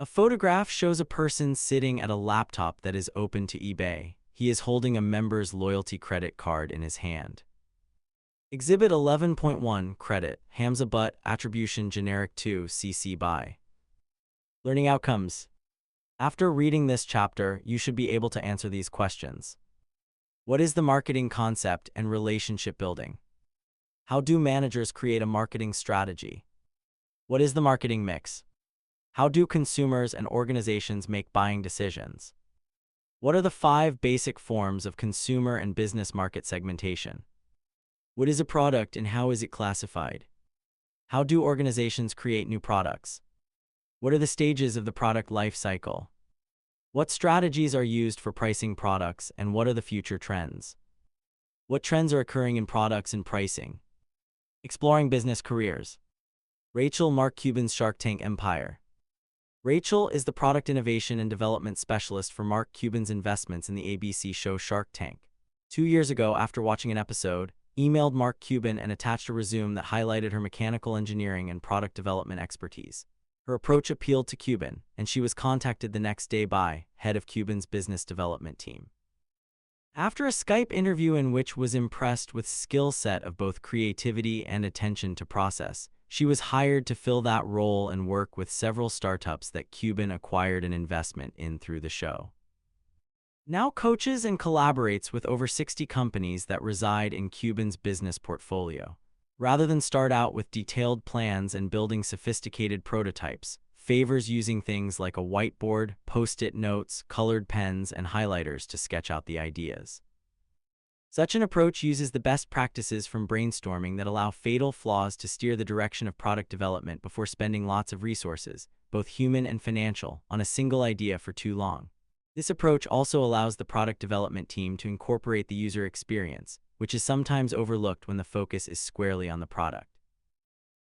A photograph shows a person sitting at a laptop that is open to eBay. He is holding a member's loyalty credit card in his hand. Exhibit 11.1 Credit, Hamza Butt, Attribution Generic 2 CC BY. Learning Outcomes. After reading this chapter, you should be able to answer these questions. What is the marketing concept and relationship building? How do managers create a marketing strategy? What is the marketing mix? How do consumers and organizations make buying decisions? What are the 5 basic forms of consumer and business market segmentation? What is a product and how is it classified? How do organizations create new products? What are the stages of the product life cycle? What strategies are used for pricing products and what are the future trends? What trends are occurring in products and pricing? Exploring business careers. Rachel, Mark Cuban's Shark Tank empire. Rachel is the product innovation and development specialist for Mark Cuban's investments in the ABC show Shark Tank. 2 years ago, after watching an episode, emailed Mark Cuban and attached a resume that highlighted her mechanical engineering and product development expertise. Her approach appealed to Cuban, and she was contacted the next day by head of Cuban's business development team. After a Skype interview in which was impressed with skill set of both creativity and attention to process, she was hired to fill that role and work with several startups that Cuban acquired an investment in through the show. Now coaches and collaborates with over 60 companies that reside in Cuban's business portfolio. Rather than start out with detailed plans and building sophisticated prototypes, favors using things like a whiteboard, post-it notes, colored pens, and highlighters to sketch out the ideas. Such an approach uses the best practices from brainstorming that allow fatal flaws to steer the direction of product development before spending lots of resources, both human and financial, on a single idea for too long. This approach also allows the product development team to incorporate the user experience, which is sometimes overlooked when the focus is squarely on the product.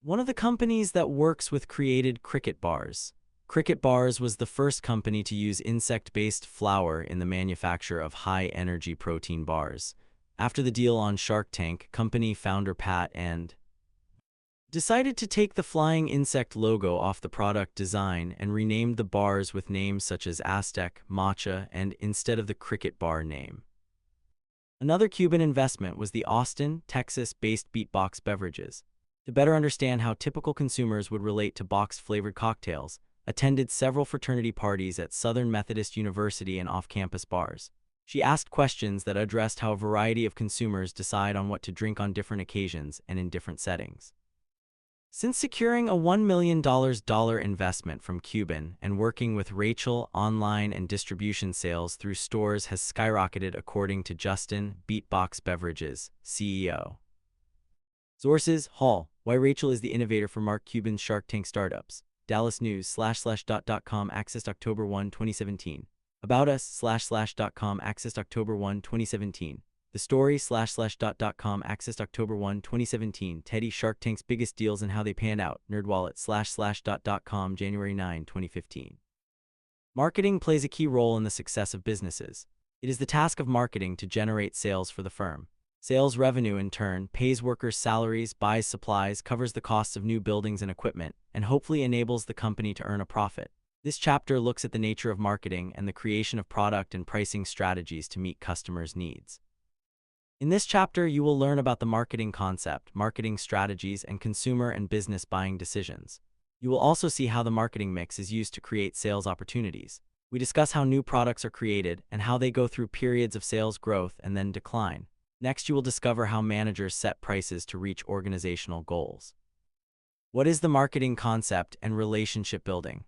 One of the companies that works with created Cricket Bars. Cricket Bars was the first company to use insect-based flour in the manufacture of high-energy protein bars. After the deal on Shark Tank, company founder Pat and decided to take the flying insect logo off the product design and renamed the bars with names such as Aztec, Matcha, and instead of the Cricket Bar name. Another Cuban investment was the Austin, Texas-based Beatbox Beverages. To better understand how typical consumers would relate to box-flavored cocktails, attended several fraternity parties at Southern Methodist University and off-campus bars. She asked questions that addressed how a variety of consumers decide on what to drink on different occasions and in different settings. Since securing a $1 million investment from Cuban and working with Rachel, online and distribution sales through stores has skyrocketed according to Justin, Beatbox Beverages, CEO. Sources: Hall, Why Rachel is the Innovator for Mark Cuban's Shark Tank Startups. Dallas News //.com accessed October 1, 2017. About Us //.com accessed October 1, 2017. The Story //.com accessed October 1, 2017. Teddy Shark Tank's Biggest Deals and How They Panned Out. NerdWallet //.com January 9, 2015. Marketing plays a key role in the success of businesses. It is the task of marketing to generate sales for the firm. Sales revenue, in turn, pays workers' salaries, buys supplies, covers the costs of new buildings and equipment, and hopefully enables the company to earn a profit. This chapter looks at the nature of marketing and the creation of product and pricing strategies to meet customers' needs. In this chapter, you will learn about the marketing concept, marketing strategies, and consumer and business buying decisions. You will also see how the marketing mix is used to create sales opportunities. We discuss how new products are created and how they go through periods of sales growth and then decline. Next, you will discover how managers set prices to reach organizational goals. What is the marketing concept and relationship building?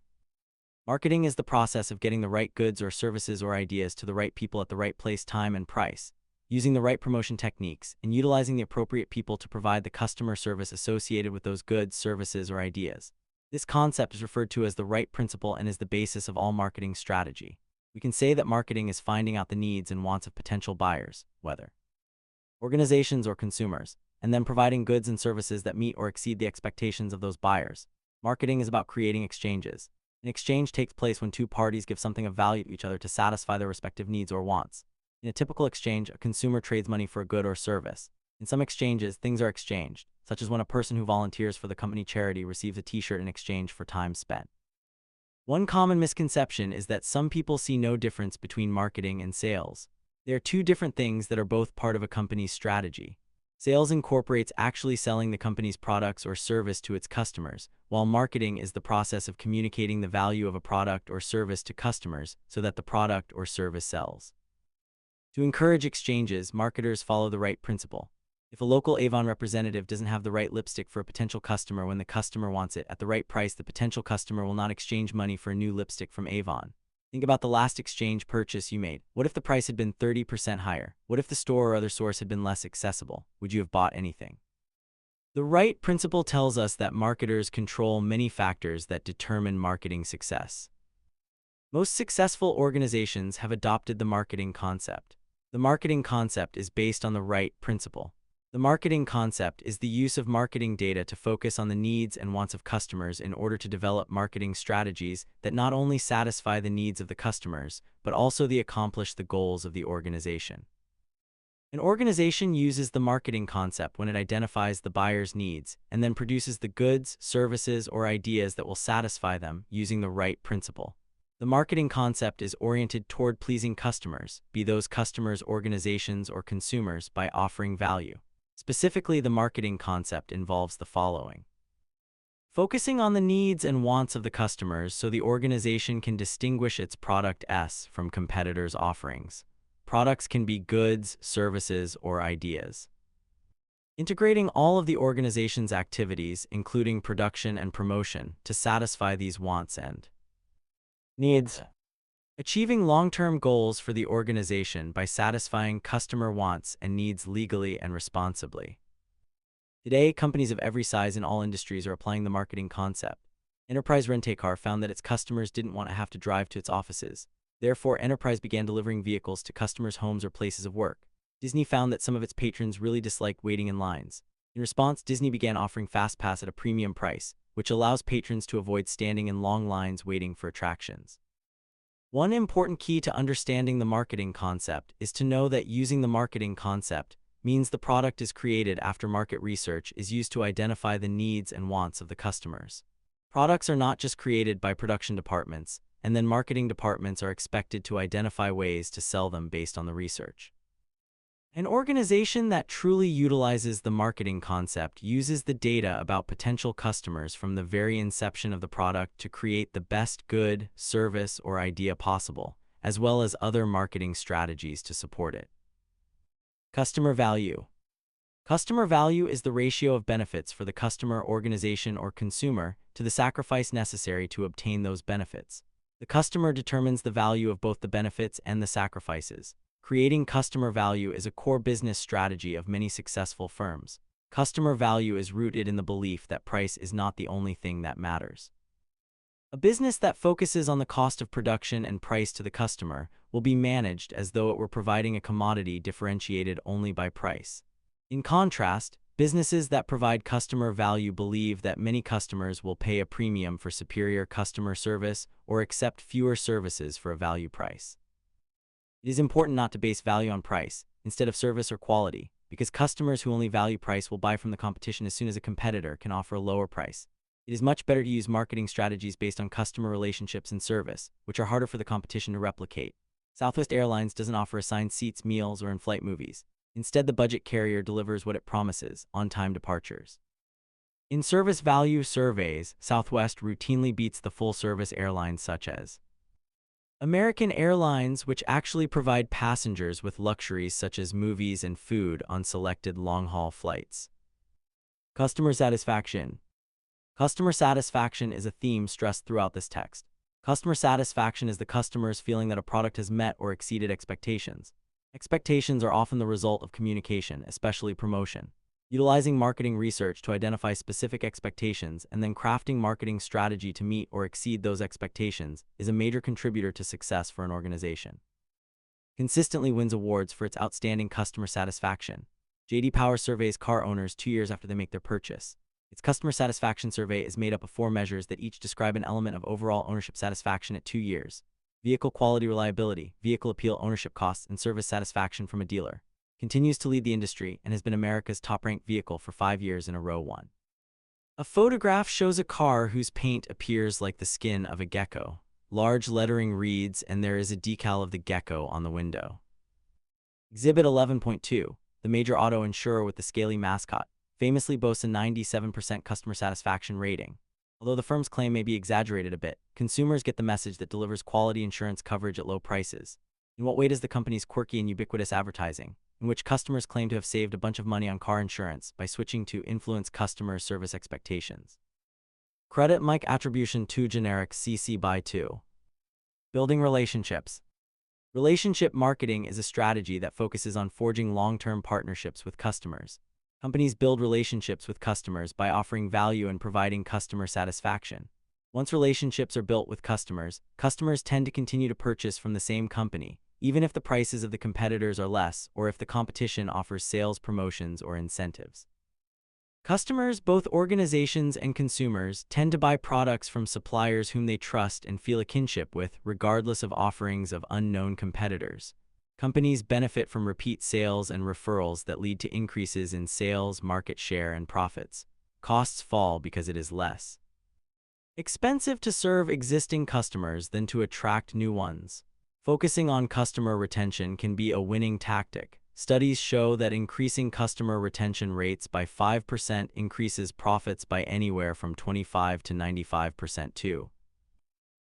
Marketing is the process of getting the right goods or services or ideas to the right people at the right place, time, and price, using the right promotion techniques, and utilizing the appropriate people to provide the customer service associated with those goods, services, or ideas. This concept is referred to as the right principle and is the basis of all marketing strategy. We can say that marketing is finding out the needs and wants of potential buyers, whether organizations or consumers, and then providing goods and services that meet or exceed the expectations of those buyers. Marketing is about creating exchanges. An exchange takes place when two parties give something of value to each other to satisfy their respective needs or wants. In a typical exchange, a consumer trades money for a good or service. In some exchanges, things are exchanged, such as when a person who volunteers for the company charity receives a t-shirt in exchange for time spent. One common misconception is that some people see no difference between marketing and sales. They are two different things that are both part of a company's strategy. Sales incorporates actually selling the company's products or service to its customers, while marketing is the process of communicating the value of a product or service to customers so that the product or service sells. To encourage exchanges, marketers follow the right principle. If a local Avon representative doesn't have the right lipstick for a potential customer when the customer wants it at the right price, the potential customer will not exchange money for a new lipstick from Avon. Think about the last exchange purchase you made. What if the price had been 30% higher? What if the store or other source had been less accessible? Would you have bought anything? The right principle tells us that marketers control many factors that determine marketing success. Most successful organizations have adopted the marketing concept. The marketing concept is based on the right principle. The marketing concept is the use of marketing data to focus on the needs and wants of customers in order to develop marketing strategies that not only satisfy the needs of the customers, but also accomplish the goals of the organization. An organization uses the marketing concept when it identifies the buyer's needs and then produces the goods, services, or ideas that will satisfy them using the right principle. The marketing concept is oriented toward pleasing customers, be those customers organizations or consumers, by offering value. Specifically, the marketing concept involves the following: focusing on the needs and wants of the customers so the organization can distinguish its product S from competitors' offerings. Products can be goods, services, or ideas. Integrating all of the organization's activities, including production and promotion, to satisfy these wants and needs. Achieving long-term goals for the organization by satisfying customer wants and needs legally and responsibly. Today, companies of every size in all industries are applying the marketing concept. Enterprise Rent-A-Car found that its customers didn't want to have to drive to its offices. Therefore, Enterprise began delivering vehicles to customers' homes or places of work. Disney found that some of its patrons really disliked waiting in lines. In response, Disney began offering FastPass at a premium price, which allows patrons to avoid standing in long lines waiting for attractions. One important key to understanding the marketing concept is to know that using the marketing concept means the product is created after market research is used to identify the needs and wants of the customers. Products are not just created by production departments, and then marketing departments are expected to identify ways to sell them based on the research. An organization that truly utilizes the marketing concept uses the data about potential customers from the very inception of the product to create the best good, service, or idea possible, as well as other marketing strategies to support it. Customer value. Customer value is the ratio of benefits for the customer, organization, or consumer to the sacrifice necessary to obtain those benefits. The customer determines the value of both the benefits and the sacrifices. Creating customer value is a core business strategy of many successful firms. Customer value is rooted in the belief that price is not the only thing that matters. A business that focuses on the cost of production and price to the customer will be managed as though it were providing a commodity differentiated only by price. In contrast, businesses that provide customer value believe that many customers will pay a premium for superior customer service or accept fewer services for a value price. It is important not to base value on price instead of service or quality, because customers who only value price will buy from the competition as soon as a competitor can offer a lower price. It is much better to use marketing strategies based on customer relationships and service, which are harder for the competition to replicate. Southwest Airlines doesn't offer assigned seats, meals, or in-flight movies. Instead, the budget carrier delivers what it promises: on-time departures. In service value surveys, Southwest routinely beats the full-service airlines such as American Airlines, which actually provide passengers with luxuries such as movies and food on selected long-haul flights. Customer satisfaction. Customer satisfaction is a theme stressed throughout this text. Customer satisfaction is the customer's feeling that a product has met or exceeded expectations. Expectations are often the result of communication, especially promotion. Utilizing marketing research to identify specific expectations and then crafting marketing strategy to meet or exceed those expectations is a major contributor to success for an organization. Consistently wins awards for its outstanding customer satisfaction. J.D. Power surveys car owners 2 years after they make their purchase. Its customer satisfaction survey is made up of 4 measures that each describe an element of overall ownership satisfaction at 2 years: vehicle quality, reliability, vehicle appeal, ownership costs, and service satisfaction from a dealer. Continues to lead the industry and has been America's top-ranked vehicle for 5 years in a row. A photograph shows a car whose paint appears like the skin of a gecko. Large lettering reads, and there is a decal of the gecko on the window. Exhibit 11.2. The major auto insurer with the scaly mascot famously boasts a 97% customer satisfaction rating. Although the firm's claim may be exaggerated a bit, consumers get the message that delivers quality insurance coverage at low prices. In what way does the company's quirky and ubiquitous advertising, in which customers claim to have saved a bunch of money on car insurance by switching to influence customer service expectations? Credit Mike Attribution 2 Generic CC by 2. Building relationships. Relationship marketing is a strategy that focuses on forging long-term partnerships with customers. Companies build relationships with customers by offering value and providing customer satisfaction. Once relationships are built with customers, customers tend to continue to purchase from the same company, even if the prices of the competitors are less or if the competition offers sales promotions or incentives. Customers, both organizations and consumers, tend to buy products from suppliers whom they trust and feel a kinship with, regardless of offerings of unknown competitors. Companies benefit from repeat sales and referrals that lead to increases in sales, market share, and profits. Costs fall because it is less expensive to serve existing customers than to attract new ones. Focusing on customer retention can be a winning tactic. Studies show that increasing customer retention rates by 5% increases profits by anywhere from 25 to 95% too.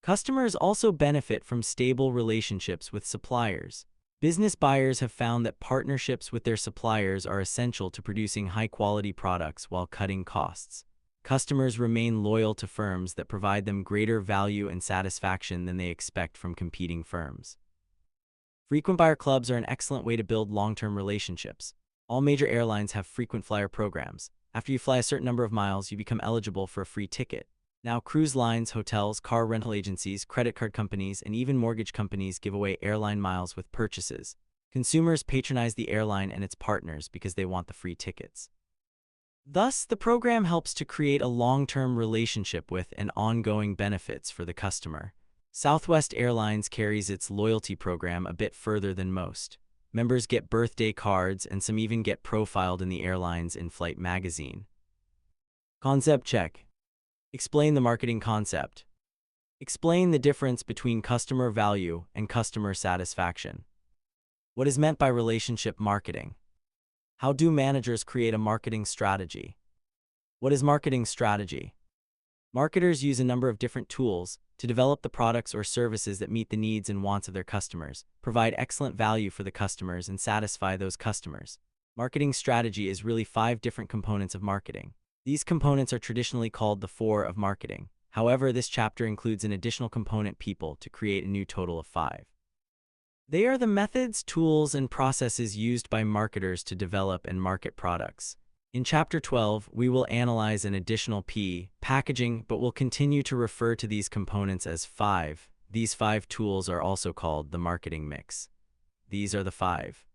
Customers also benefit from stable relationships with suppliers. Business buyers have found that partnerships with their suppliers are essential to producing high-quality products while cutting costs. Customers remain loyal to firms that provide them greater value and satisfaction than they expect from competing firms. Frequent buyer clubs are an excellent way to build long-term relationships. All major airlines have frequent flyer programs. After you fly a certain number of miles, you become eligible for a free ticket. Now, cruise lines, hotels, car rental agencies, credit card companies, and even mortgage companies give away airline miles with purchases. Consumers patronize the airline and its partners because they want the free tickets. Thus, the program helps to create a long-term relationship with and ongoing benefits for the customer. Southwest Airlines carries its loyalty program a bit further than most. Members get birthday cards, and some even get profiled in the airline's in-flight magazine. Concept check. Explain the marketing concept. Explain the difference between customer value and customer satisfaction. What is meant by relationship marketing? How do managers create a marketing strategy? What is marketing strategy? Marketers use a number of different tools to develop the products or services that meet the needs and wants of their customers, provide excellent value for the customers, and satisfy those customers. Marketing strategy is really 5 different components of marketing. These components are traditionally called the 4 of marketing. However, this chapter includes an additional component, people, to create a new total of 5. They are the methods, tools, and processes used by marketers to develop and market products. In Chapter 12, we will analyze an additional P, packaging, but will continue to refer to these components as 5. These 5 tools are also called the marketing mix. These are the 5.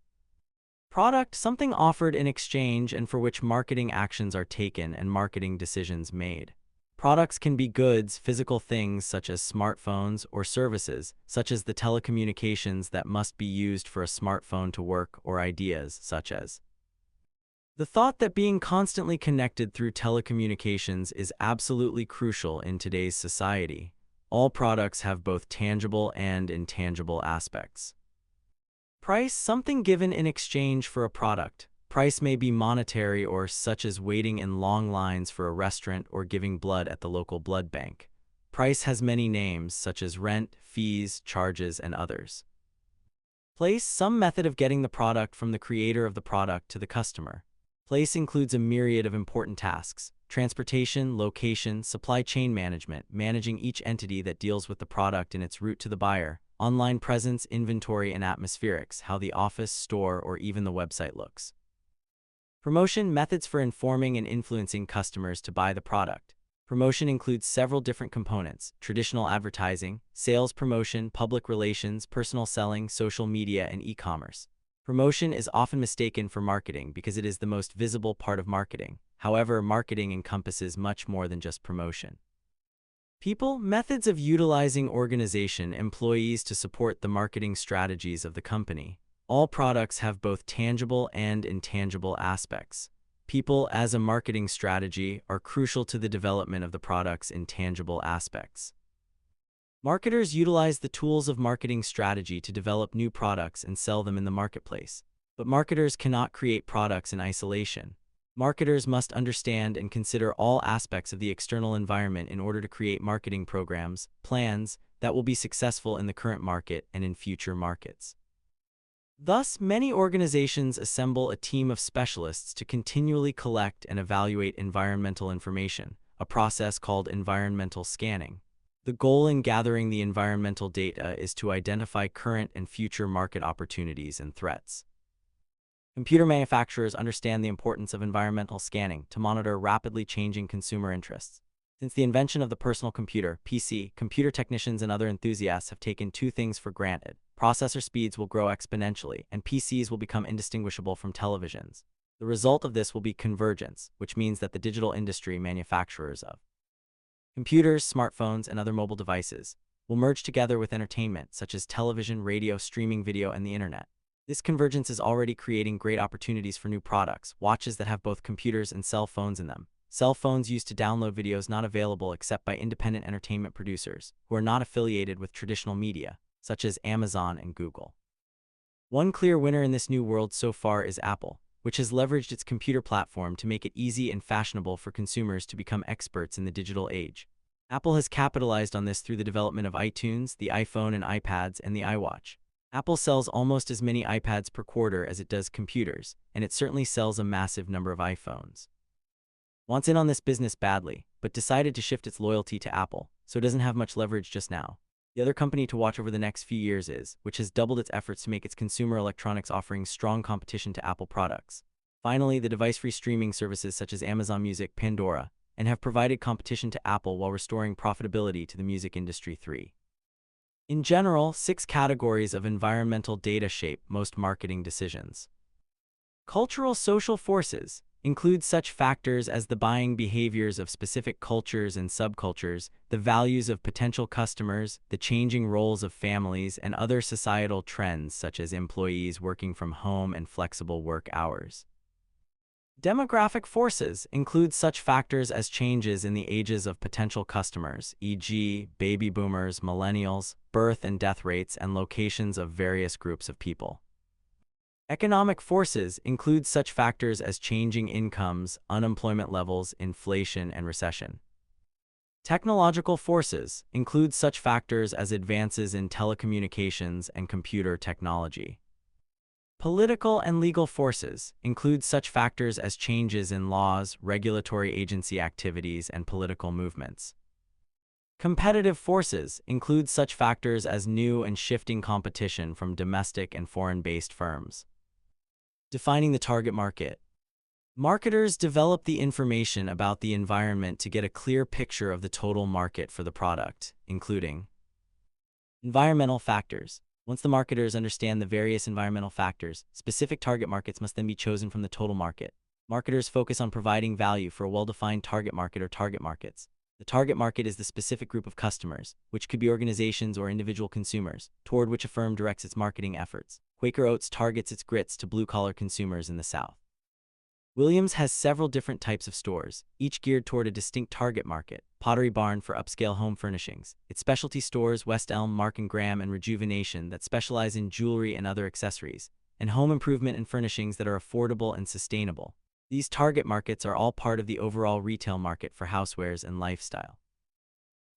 Product, something offered in exchange and for which marketing actions are taken and marketing decisions made. Products can be goods, physical things such as smartphones, or services, such as the telecommunications that must be used for a smartphone to work, or ideas, such as the thought that being constantly connected through telecommunications is absolutely crucial in today's society. All products have both tangible and intangible aspects. Price, something given in exchange for a product. Price may be monetary or such as waiting in long lines for a restaurant or giving blood at the local blood bank. Price has many names such as rent, fees, charges, and others. Place, some method of getting the product from the creator of the product to the customer. Place includes a myriad of important tasks: transportation, location, supply chain management, managing each entity that deals with the product in its route to the buyer, online presence, inventory, and atmospherics, how the office, store, or even the website looks. Promotion, methods for informing and influencing customers to buy the product. Promotion includes several different components: traditional advertising, sales promotion, public relations, personal selling, social media, and e-commerce. Promotion is often mistaken for marketing because it is the most visible part of marketing. However, marketing encompasses much more than just promotion. People, methods of utilizing organization employees to support the marketing strategies of the company. All products have both tangible and intangible aspects. People as a marketing strategy are crucial to the development of the product's intangible aspects. Marketers utilize the tools of marketing strategy to develop new products and sell them in the marketplace. But marketers cannot create products in isolation. Marketers must understand and consider all aspects of the external environment in order to create marketing programs, plans that will be successful in the current market and in future markets. Thus, many organizations assemble a team of specialists to continually collect and evaluate environmental information, a process called environmental scanning. The goal in gathering the environmental data is to identify current and future market opportunities and threats. Computer manufacturers understand the importance of environmental scanning to monitor rapidly changing consumer interests. Since the invention of the personal computer, PC, computer technicians and other enthusiasts have taken two things for granted. Processor speeds will grow exponentially, and PCs will become indistinguishable from televisions. The result of this will be convergence, which means that the digital industry manufacturers of computers, smartphones, and other mobile devices will merge together with entertainment, such as television, radio, streaming video, and the internet. This convergence is already creating great opportunities for new products, watches that have both computers and cell phones in them. Cell phones used to download videos not available except by independent entertainment producers, who are not affiliated with traditional media, such as Amazon and Google. One clear winner in this new world so far is Apple, which has leveraged its computer platform to make it easy and fashionable for consumers to become experts in the digital age. Apple has capitalized on this through the development of iTunes, the iPhone and iPads, and the iWatch. Apple sells almost as many iPads per quarter as it does computers, and it certainly sells a massive number of iPhones. Wants in on this business badly, but decided to shift its loyalty to Apple, so it doesn't have much leverage just now. The other company to watch over the next few years is, which has doubled its efforts to make its consumer electronics offerings strong competition to Apple products. Finally, the device-free streaming services such as Amazon Music, Pandora, and have provided competition to Apple while restoring profitability to the music industry. 3. In general, 6 categories of environmental data shape most marketing decisions. Cultural social forces include such factors as the buying behaviors of specific cultures and subcultures, the values of potential customers, the changing roles of families, and other societal trends such as employees working from home and flexible work hours. Demographic forces include such factors as changes in the ages of potential customers, e.g., baby boomers, millennials, birth and death rates, and locations of various groups of people. Economic forces include such factors as changing incomes, unemployment levels, inflation, and recession. Technological forces include such factors as advances in telecommunications and computer technology. Political and legal forces include such factors as changes in laws, regulatory agency activities, and political movements. Competitive forces include such factors as new and shifting competition from domestic and foreign-based firms. Defining the target market. Marketers develop the information about the environment to get a clear picture of the total market for the product, including environmental factors. Once the marketers understand the various environmental factors, specific target markets must then be chosen from the total market. Marketers focus on providing value for a well-defined target market or target markets. The target market is the specific group of customers, which could be organizations or individual consumers, toward which a firm directs its marketing efforts. Quaker Oats targets its grits to blue-collar consumers in the South. Williams has several different types of stores, each geared toward a distinct target market. Pottery Barn for upscale home furnishings. Its specialty stores, West Elm, Mark & Graham, and Rejuvenation, that specialize in jewelry and other accessories, and home improvement and furnishings that are affordable and sustainable. These target markets are all part of the overall retail market for housewares and lifestyle.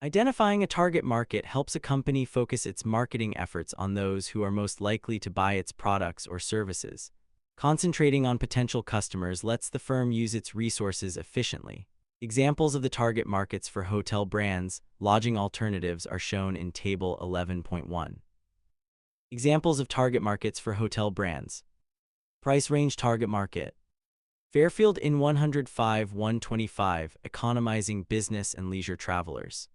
Identifying a target market helps a company focus its marketing efforts on those who are most likely to buy its products or services. Concentrating on potential customers lets the firm use its resources efficiently. Examples of the target markets for hotel brands, lodging alternatives are shown in Table 11.1. Examples of target markets for hotel brands. Price range target market. Fairfield Inn 105-125, economizing business and leisure travelers.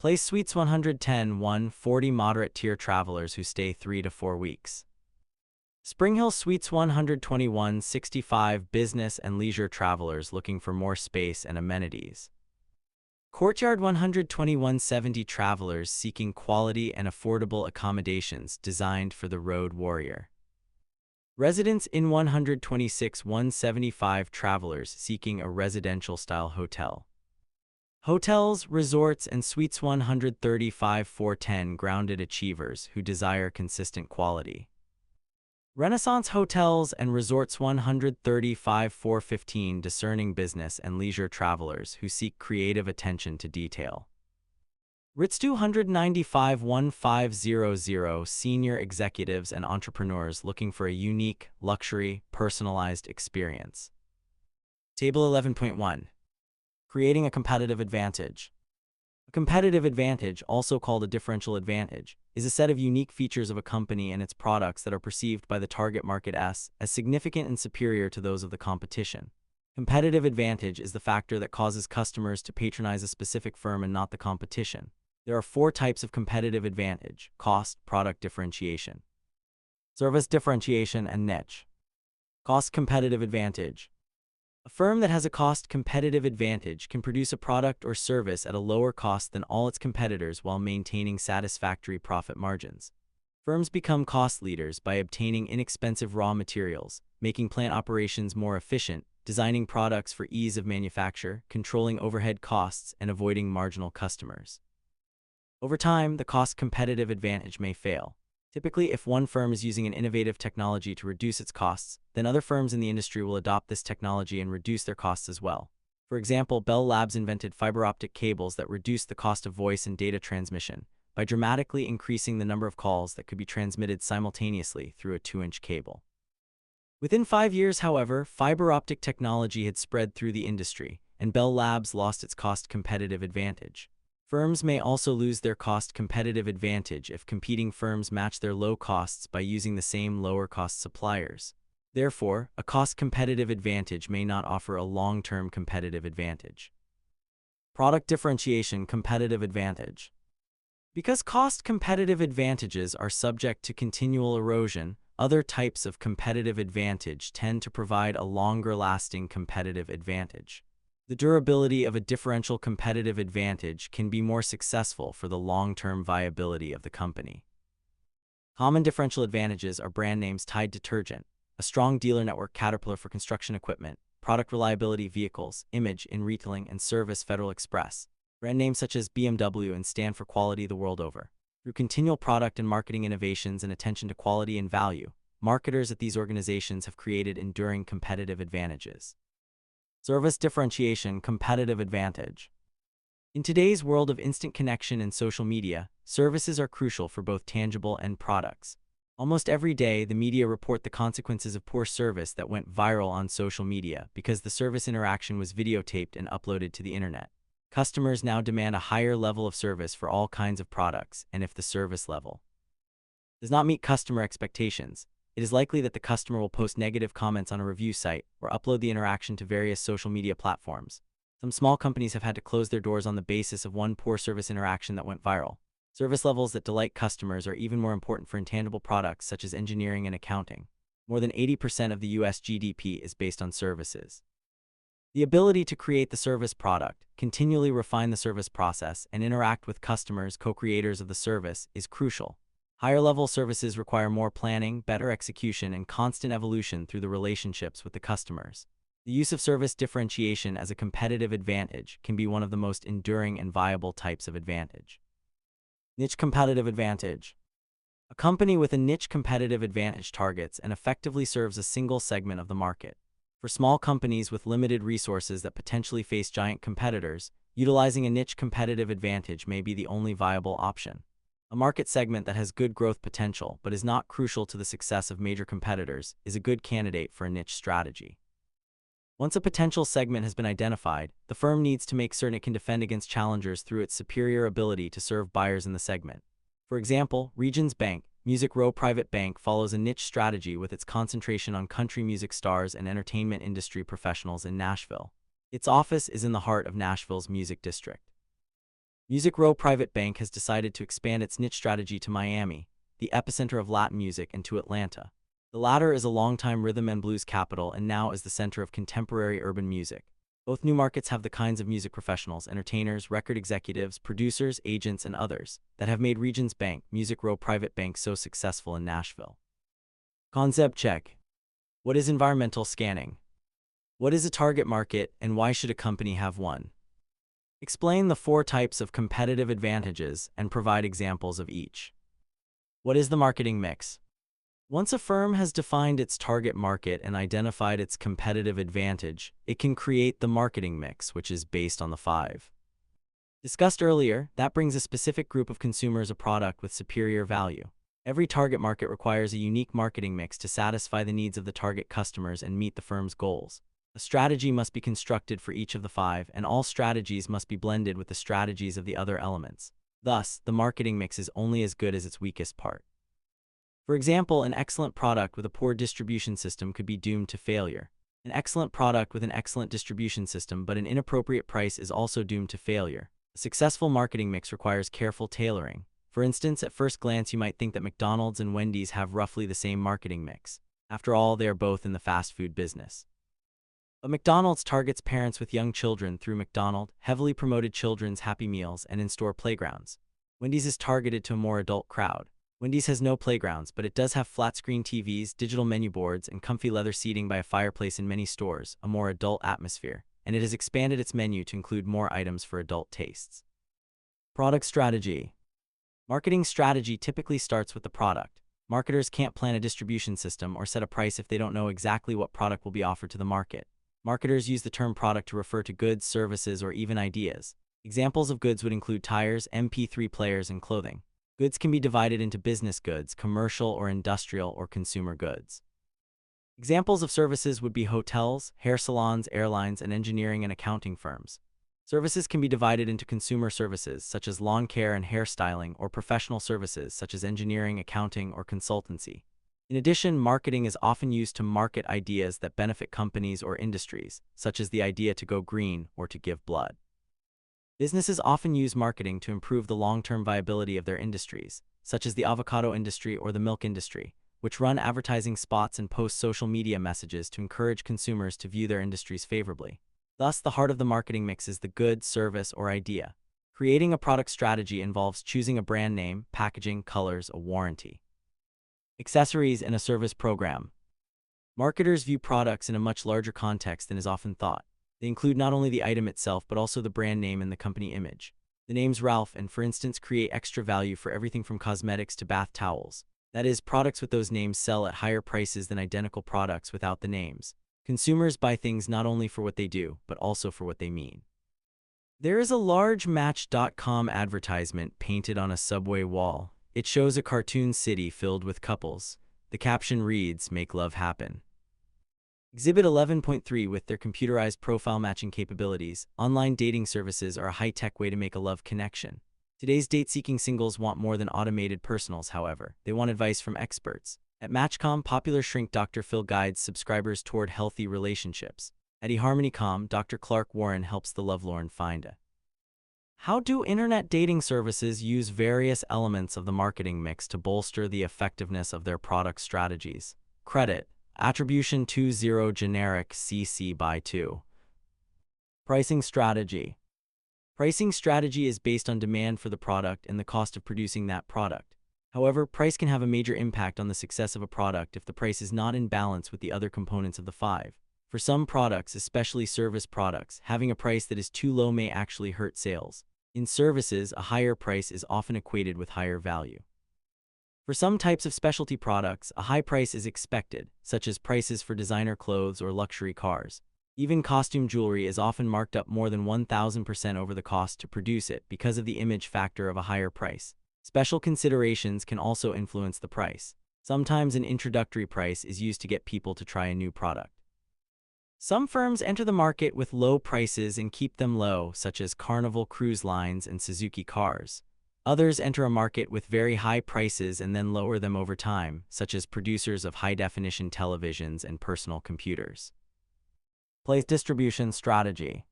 Place Suites 110-140, moderate tier travelers who stay 3 to 4 weeks. Spring Hill Suites 121-65, business and leisure travelers looking for more space and amenities. Courtyard 121-70, travelers seeking quality and affordable accommodations designed for the road warrior. Residents in 126,175 travelers seeking a residential-style hotel. Hotels, resorts, and suites 135,410 grounded achievers who desire consistent quality. Renaissance Hotels and Resorts 135,415 discerning business and leisure travelers who seek creative attention to detail. Ritz 295,1500 senior executives and entrepreneurs looking for a unique, luxury, personalized experience. Table 11.1. Creating a competitive advantage. A competitive advantage, also called a differential advantage, is a set of unique features of a company and its products that are perceived by the target market as significant and superior to those of the competition. Competitive advantage is the factor that causes customers to patronize a specific firm and not the competition. There are 4 types of competitive advantage: cost, product differentiation, service differentiation, and niche. Cost competitive advantage. A firm that has a cost competitive advantage can produce a product or service at a lower cost than all its competitors while maintaining satisfactory profit margins. Firms become cost leaders by obtaining inexpensive raw materials, making plant operations more efficient, designing products for ease of manufacture, controlling overhead costs, and avoiding marginal customers. Over time, the cost competitive advantage may fail. Typically, if one firm is using an innovative technology to reduce its costs, then other firms in the industry will adopt this technology and reduce their costs as well. For example, Bell Labs invented fiber optic cables that reduced the cost of voice and data transmission by dramatically increasing the number of calls that could be transmitted simultaneously through a 2-inch cable. Within 5 years, however, fiber optic technology had spread through the industry, and Bell Labs lost its cost competitive advantage. Firms may also lose their cost competitive advantage if competing firms match their low costs by using the same lower-cost suppliers. Therefore, a cost competitive advantage may not offer a long-term competitive advantage. Product differentiation competitive advantage. Because cost competitive advantages are subject to continual erosion, other types of competitive advantage tend to provide a longer-lasting competitive advantage. The durability of a differential competitive advantage can be more successful for the long-term viability of the company. Common differential advantages are brand names Tide Detergent, a strong dealer network Caterpillar for construction equipment, product reliability vehicles, image in retailing and service Federal Express, brand names such as BMW and stand for quality the world over. Through continual product and marketing innovations and attention to quality and value, marketers at these organizations have created enduring competitive advantages. Service differentiation competitive advantage. In today's world of instant connection and social media, services are crucial for both tangible and products. Almost every day, the media report the consequences of poor service that went viral on social media because the service interaction was videotaped and uploaded to the internet. Customers now demand a higher level of service for all kinds of products, and if the service level does not meet customer expectations, it is likely that the customer will post negative comments on a review site or upload the interaction to various social media platforms. Some small companies have had to close their doors on the basis of one poor service interaction that went viral. Service levels that delight customers are even more important for intangible products such as engineering and accounting. More than 80% of the US GDP is based on services. The ability to create the service product, continually refine the service process, and interact with customers, co-creators of the service, is crucial. Higher-level services require more planning, better execution, and constant evolution through the relationships with the customers. The use of service differentiation as a competitive advantage can be one of the most enduring and viable types of advantage. Niche competitive advantage. A company with a niche competitive advantage targets and effectively serves a single segment of the market. For small companies with limited resources that potentially face giant competitors, utilizing a niche competitive advantage may be the only viable option. A market segment that has good growth potential but is not crucial to the success of major competitors is a good candidate for a niche strategy. Once a potential segment has been identified, the firm needs to make certain it can defend against challengers through its superior ability to serve buyers in the segment. For example, Regions Bank, Music Row Private Bank follows a niche strategy with its concentration on country music stars and entertainment industry professionals in Nashville. Its office is in the heart of Nashville's music district. Music Row Private Bank has decided to expand its niche strategy to Miami, the epicenter of Latin music, and to Atlanta. The latter is a longtime rhythm and blues capital and now is the center of contemporary urban music. Both new markets have the kinds of music professionals, entertainers, record executives, producers, agents, and others that have made Regions Bank, Music Row Private Bank so successful in Nashville. Concept check. What is environmental scanning? What is a target market, and why should a company have one? Explain the 4 types of competitive advantages and provide examples of each. What is the marketing mix? Once a firm has defined its target market and identified its competitive advantage, it can create the marketing mix, which is based on the 5 discussed earlier. That brings a specific group of consumers a product with superior value. Every target market requires a unique marketing mix to satisfy the needs of the target customers and meet the firm's goals. A strategy must be constructed for each of the 5, and all strategies must be blended with the strategies of the other elements. Thus, the marketing mix is only as good as its weakest part. For example, an excellent product with a poor distribution system could be doomed to failure. An excellent product with an excellent distribution system but an inappropriate price is also doomed to failure. A successful marketing mix requires careful tailoring. For instance, at first glance you might think that McDonald's and Wendy's have roughly the same marketing mix. After all, they are both in the fast food business. But McDonald's targets parents with young children through McDonald's heavily promoted children's Happy Meals and in-store playgrounds. Wendy's is targeted to a more adult crowd. Wendy's has no playgrounds, but it does have flat-screen TVs, digital menu boards, and comfy leather seating by a fireplace in many stores, a more adult atmosphere, and it has expanded its menu to include more items for adult tastes. Product strategy. Marketing strategy typically starts with the product. Marketers can't plan a distribution system or set a price if they don't know exactly what product will be offered to the market. Marketers use the term product to refer to goods, services, or even ideas. Examples of goods would include tires, MP3 players, and clothing. Goods can be divided into business goods, commercial or industrial or consumer goods. Examples of services would be hotels, hair salons, airlines, and engineering and accounting firms. Services can be divided into consumer services, such as lawn care and hairstyling, or professional services, such as engineering, accounting, or consultancy. In addition, marketing is often used to market ideas that benefit companies or industries, such as the idea to go green or to give blood. Businesses often use marketing to improve the long-term viability of their industries, such as the avocado industry or the milk industry, which run advertising spots and post social media messages to encourage consumers to view their industries favorably. Thus, the heart of the marketing mix is the good, service, or idea. Creating a product strategy involves choosing a brand name, packaging, colors, a warranty, accessories, and a service program. Marketers view products in a much larger context than is often thought. They include not only the item itself but also the brand name and the company image. The names Ralph and, for instance, create extra value for everything from cosmetics to bath towels. That is, products with those names sell at higher prices than identical products without the names. Consumers buy things not only for what they do, but also for what they mean. There is a large Match.com advertisement painted on a subway wall. It shows a cartoon city filled with couples. The caption reads, "Make love happen." Exhibit 11.3. With their computerized profile matching capabilities, online dating services are a high-tech way to make a love connection. Today's date-seeking singles want more than automated personals, however. They want advice from experts. At Match.com, popular shrink Dr. Phil guides subscribers toward healthy relationships. At eHarmony.com, Dr. Clark Warren helps the lovelorn find a. How do internet dating services use various elements of the marketing mix to bolster the effectiveness of their product strategies? Credit. Attribution 2.0 Generic CC by 2. Pricing strategy. Pricing strategy is based on demand for the product and the cost of producing that product. However, price can have a major impact on the success of a product if the price is not in balance with the other components of the 5. For some products, especially service products, having a price that is too low may actually hurt sales. In services, a higher price is often equated with higher value. For some types of specialty products, a high price is expected, such as prices for designer clothes or luxury cars. Even costume jewelry is often marked up more than 1,000% over the cost to produce it because of the image factor of a higher price. Special considerations can also influence the price. Sometimes an introductory price is used to get people to try a new product. Some firms enter the market with low prices and keep them low, such as Carnival Cruise Lines and Suzuki Cars. Others enter a market with very high prices and then lower them over time, such as producers of high-definition televisions and personal computers. Place distribution strategy.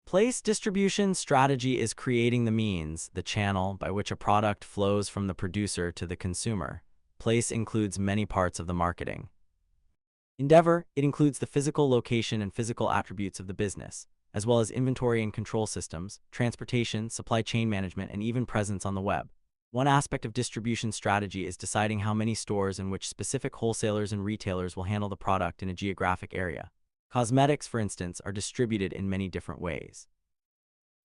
Place distribution strategy is creating the means, the channel, by which a product flows from the producer to the consumer. Place includes many parts of the marketing endeavor. It includes the physical location and physical attributes of the business, as well as inventory and control systems, transportation, supply chain management, and even presence on the web. One aspect of distribution strategy is deciding how many stores and which specific wholesalers and retailers will handle the product in a geographic area. Cosmetics, for instance, are distributed in many different ways.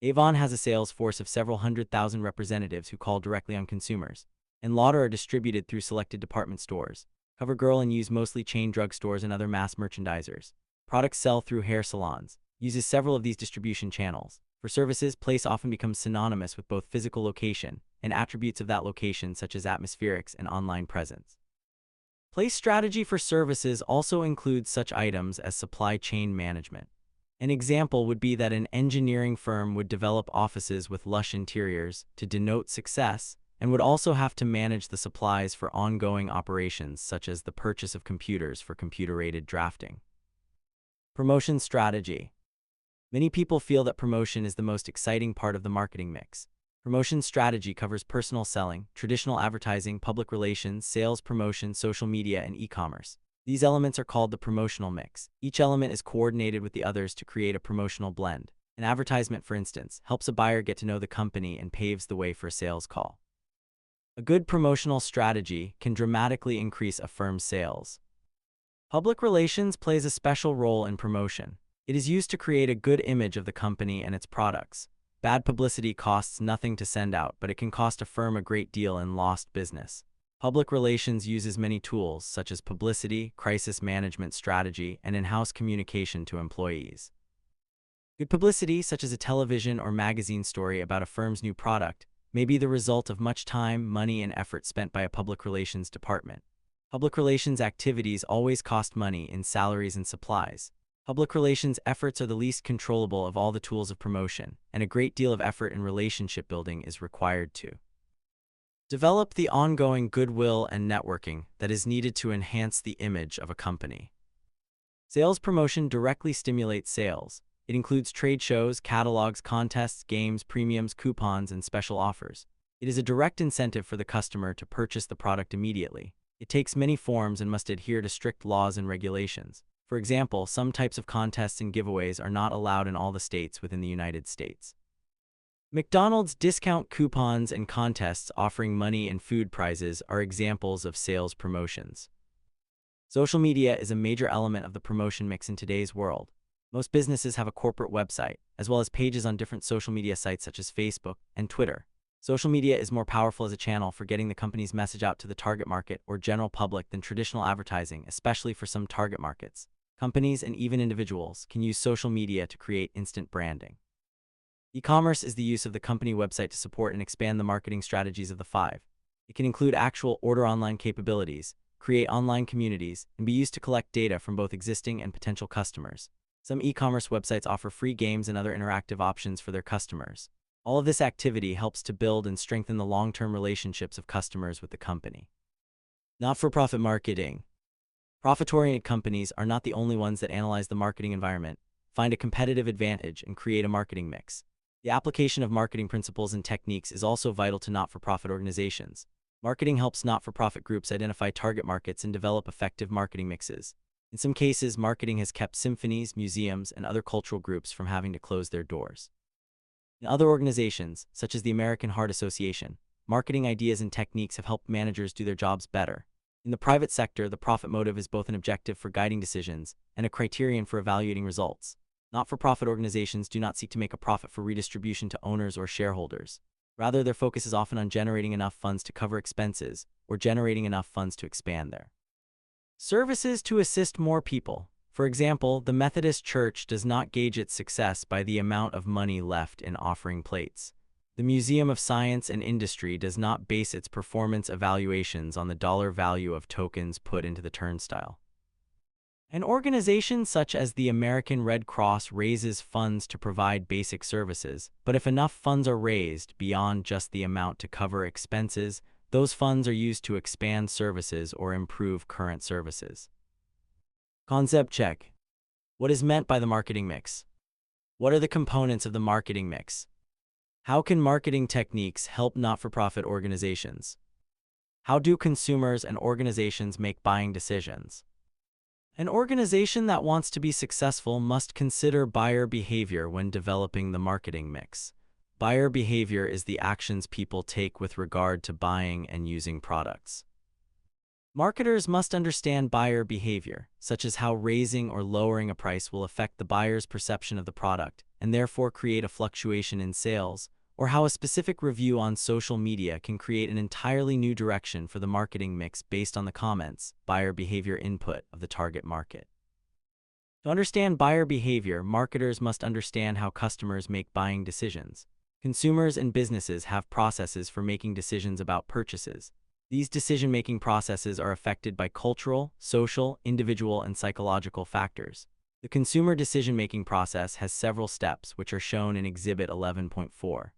Avon has a sales force of several 100,000 representatives who call directly on consumers, and Lauder are distributed through selected department stores. CoverGirl and use mostly chain drugstores and other mass merchandisers. Products sell through hair salons, uses several of these distribution channels. For services, place often becomes synonymous with both physical location and attributes of that location such as atmospherics and online presence. Place strategy for services also includes such items as supply chain management. An example would be that an engineering firm would develop offices with lush interiors to denote success and would also have to manage the supplies for ongoing operations such as the purchase of computers for computer-aided drafting. Promotion strategy. Many people feel that promotion is the most exciting part of the marketing mix. Promotion strategy covers personal selling, traditional advertising, public relations, sales promotion, social media, and e-commerce. These elements are called the promotional mix. Each element is coordinated with the others to create a promotional blend. An advertisement, for instance, helps a buyer get to know the company and paves the way for a sales call. A good promotional strategy can dramatically increase a firm's sales. Public relations plays a special role in promotion. It is used to create a good image of the company and its products. Bad publicity costs nothing to send out, but it can cost a firm a great deal in lost business. Public relations uses many tools, such as publicity, crisis management strategy, and in-house communication to employees. Good publicity, such as a television or magazine story about a firm's new product, may be the result of much time, money, and effort spent by a public relations department. Public relations activities always cost money in salaries and supplies. Public relations efforts are the least controllable of all the tools of promotion, and a great deal of effort in relationship building is required to develop the ongoing goodwill and networking that is needed to enhance the image of a company. Sales promotion directly stimulates sales. It includes trade shows, catalogs, contests, games, premiums, coupons, and special offers. It is a direct incentive for the customer to purchase the product immediately. It takes many forms and must adhere to strict laws and regulations. For example, some types of contests and giveaways are not allowed in all the states within the United States. McDonald's discount coupons and contests offering money and food prizes are examples of sales promotions. Social media is a major element of the promotion mix in today's world. Most businesses have a corporate website, as well as pages on different social media sites such as Facebook and Twitter. Social media is more powerful as a channel for getting the company's message out to the target market or general public than traditional advertising, especially for some target markets. Companies and even individuals can use social media to create instant branding. E-commerce is the use of the company website to support and expand the marketing strategies of the five. It can include actual order online capabilities, create online communities, and be used to collect data from both existing and potential customers. Some e-commerce websites offer free games and other interactive options for their customers. All of this activity helps to build and strengthen the long-term relationships of customers with the company. Not-for-profit marketing. Profit-oriented companies are not the only ones that analyze the marketing environment, find a competitive advantage, and create a marketing mix. The application of marketing principles and techniques is also vital to not-for-profit organizations. Marketing helps not-for-profit groups identify target markets and develop effective marketing mixes. In some cases, marketing has kept symphonies, museums, and other cultural groups from having to close their doors. In other organizations, such as the American Heart Association, marketing ideas and techniques have helped managers do their jobs better. In the private sector, the profit motive is both an objective for guiding decisions and a criterion for evaluating results. Not-for-profit organizations do not seek to make a profit for redistribution to owners or shareholders. Rather, their focus is often on generating enough funds to cover expenses or generating enough funds to expand their services to assist more people. For example, the Methodist Church does not gauge its success by the amount of money left in offering plates. The Museum of Science and Industry does not base its performance evaluations on the dollar value of tokens put into the turnstile. An organization such as the American Red Cross raises funds to provide basic services, but if enough funds are raised beyond just the amount to cover expenses, those funds are used to expand services or improve current services. Concept check. What is meant by the marketing mix? What are the components of the marketing mix? How can marketing techniques help not-for-profit organizations? How do consumers and organizations make buying decisions? An organization that wants to be successful must consider buyer behavior when developing the marketing mix. Buyer behavior is the actions people take with regard to buying and using products. Marketers must understand buyer behavior, such as how raising or lowering a price will affect the buyer's perception of the product and therefore create a fluctuation in sales, or how a specific review on social media can create an entirely new direction for the marketing mix based on the comments, buyer behavior input of the target market. To understand buyer behavior, marketers must understand how customers make buying decisions. Consumers and businesses have processes for making decisions about purchases. These decision-making processes are affected by cultural, social, individual, and psychological factors. The consumer decision-making process has several steps, which are shown in Exhibit 11.4.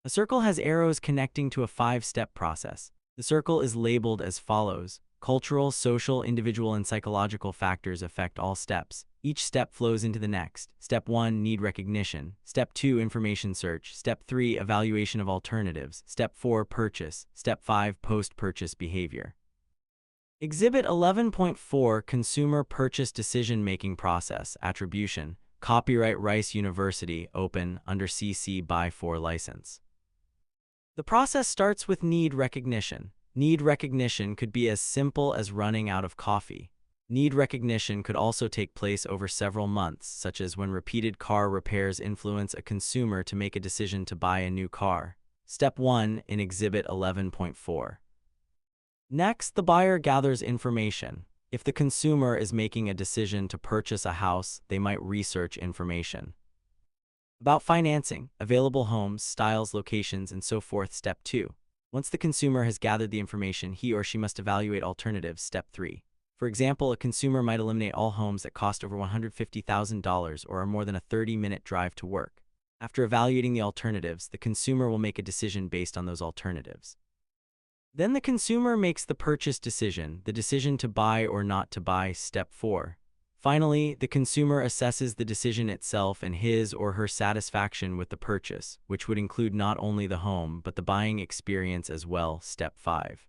A circle has arrows connecting to a 5-step process. The circle is labeled as follows. Cultural, social, individual, and psychological factors affect all steps. Each step flows into the next. Step 1, need recognition. Step 2, information search. Step 3, evaluation of alternatives. Step 4, purchase. Step 5, post-purchase behavior. Exhibit 11.4, Consumer Purchase Decision-Making Process, Attribution. Copyright Rice University, Open, under CC BY 4 license. The process starts with need recognition. Need recognition could be as simple as running out of coffee. Need recognition could also take place over several months, such as when repeated car repairs influence a consumer to make a decision to buy a new car. Step 1 in Exhibit 11.4. Next, the buyer gathers information. If the consumer is making a decision to purchase a house, they might research information about financing, available homes, styles, locations, and so forth. Step 2. Once the consumer has gathered the information, he or she must evaluate alternatives. Step 3. For example, a consumer might eliminate all homes that cost over $150,000 or are more than a 30-minute drive to work. After evaluating the alternatives, the consumer will make a decision based on those alternatives. Then the consumer makes the purchase decision, the decision to buy or not to buy. Step 4. Finally, the consumer assesses the decision itself and his or her satisfaction with the purchase, which would include not only the home but the buying experience as well. Step 5.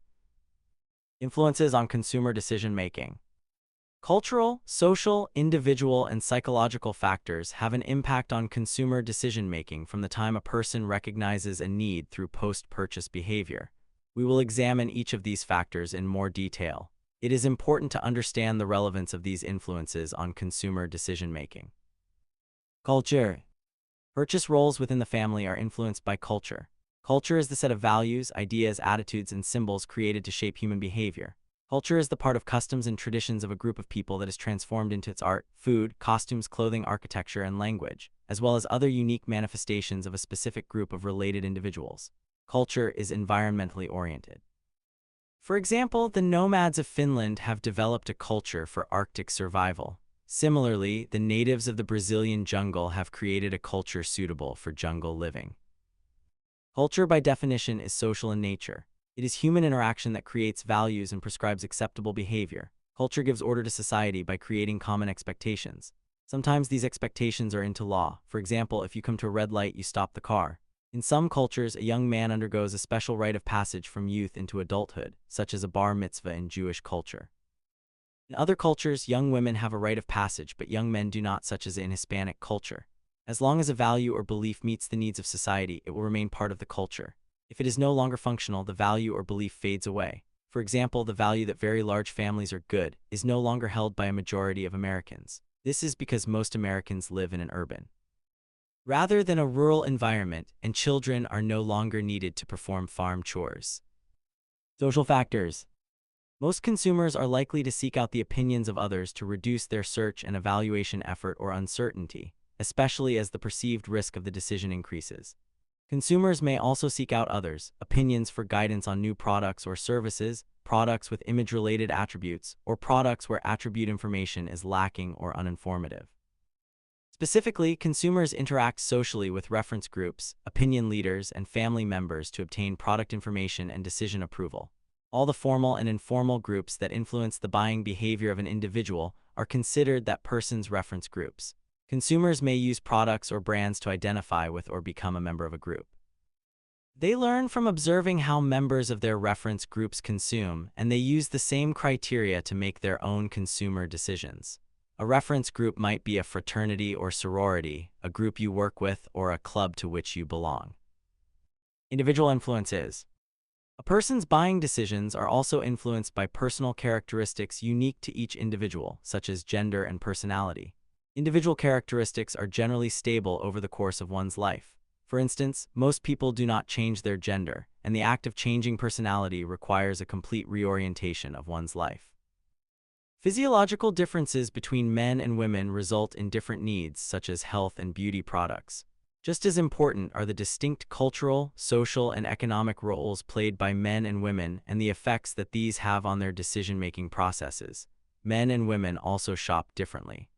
Influences on consumer decision-making. Cultural, social, individual, and psychological factors have an impact on consumer decision-making from the time a person recognizes a need through post-purchase behavior. We will examine each of these factors in more detail. It is important to understand the relevance of these influences on consumer decision-making. Culture. Purchase roles within the family are influenced by culture. Culture is the set of values, ideas, attitudes, and symbols created to shape human behavior. Culture is the part of customs and traditions of a group of people that is transformed into its art, food, costumes, clothing, architecture, and language, as well as other unique manifestations of a specific group of related individuals. Culture is environmentally oriented. For example, the nomads of Finland have developed a culture for Arctic survival. Similarly, the natives of the Brazilian jungle have created a culture suitable for jungle living. Culture, by definition, is social in nature. It is human interaction that creates values and prescribes acceptable behavior. Culture gives order to society by creating common expectations. Sometimes these expectations are into law. For example, if you come to a red light, you stop the car. In some cultures, a young man undergoes a special rite of passage from youth into adulthood, such as a bar mitzvah in Jewish culture. In other cultures, young women have a rite of passage, but young men do not, such as in Hispanic culture. As long as a value or belief meets the needs of society, it will remain part of the culture. If it is no longer functional, the value or belief fades away. For example, the value that very large families are good is no longer held by a majority of Americans. This is because most Americans live in an urban rather than a rural environment, and children are no longer needed to perform farm chores. Social factors. Most consumers are likely to seek out the opinions of others to reduce their search and evaluation effort or uncertainty, especially as the perceived risk of the decision increases. Consumers may also seek out others' opinions for guidance on new products or services, products with image-related attributes, or products where attribute information is lacking or uninformative. Specifically, consumers interact socially with reference groups, opinion leaders, and family members to obtain product information and decision approval. All the formal and informal groups that influence the buying behavior of an individual are considered that person's reference groups. Consumers may use products or brands to identify with or become a member of a group. They learn from observing how members of their reference groups consume, and they use the same criteria to make their own consumer decisions. A reference group might be a fraternity or sorority, a group you work with, or a club to which you belong. Individual influence is. A person's buying decisions are also influenced by personal characteristics unique to each individual, such as gender and personality. Individual characteristics are generally stable over the course of one's life. For instance, most people do not change their gender, and the act of changing personality requires a complete reorientation of one's life. Physiological differences between men and women result in different needs, such as health and beauty products. Just as important are the distinct cultural, social, and economic roles played by men and women and the effects that these have on their decision-making processes. Men and women also shop differently.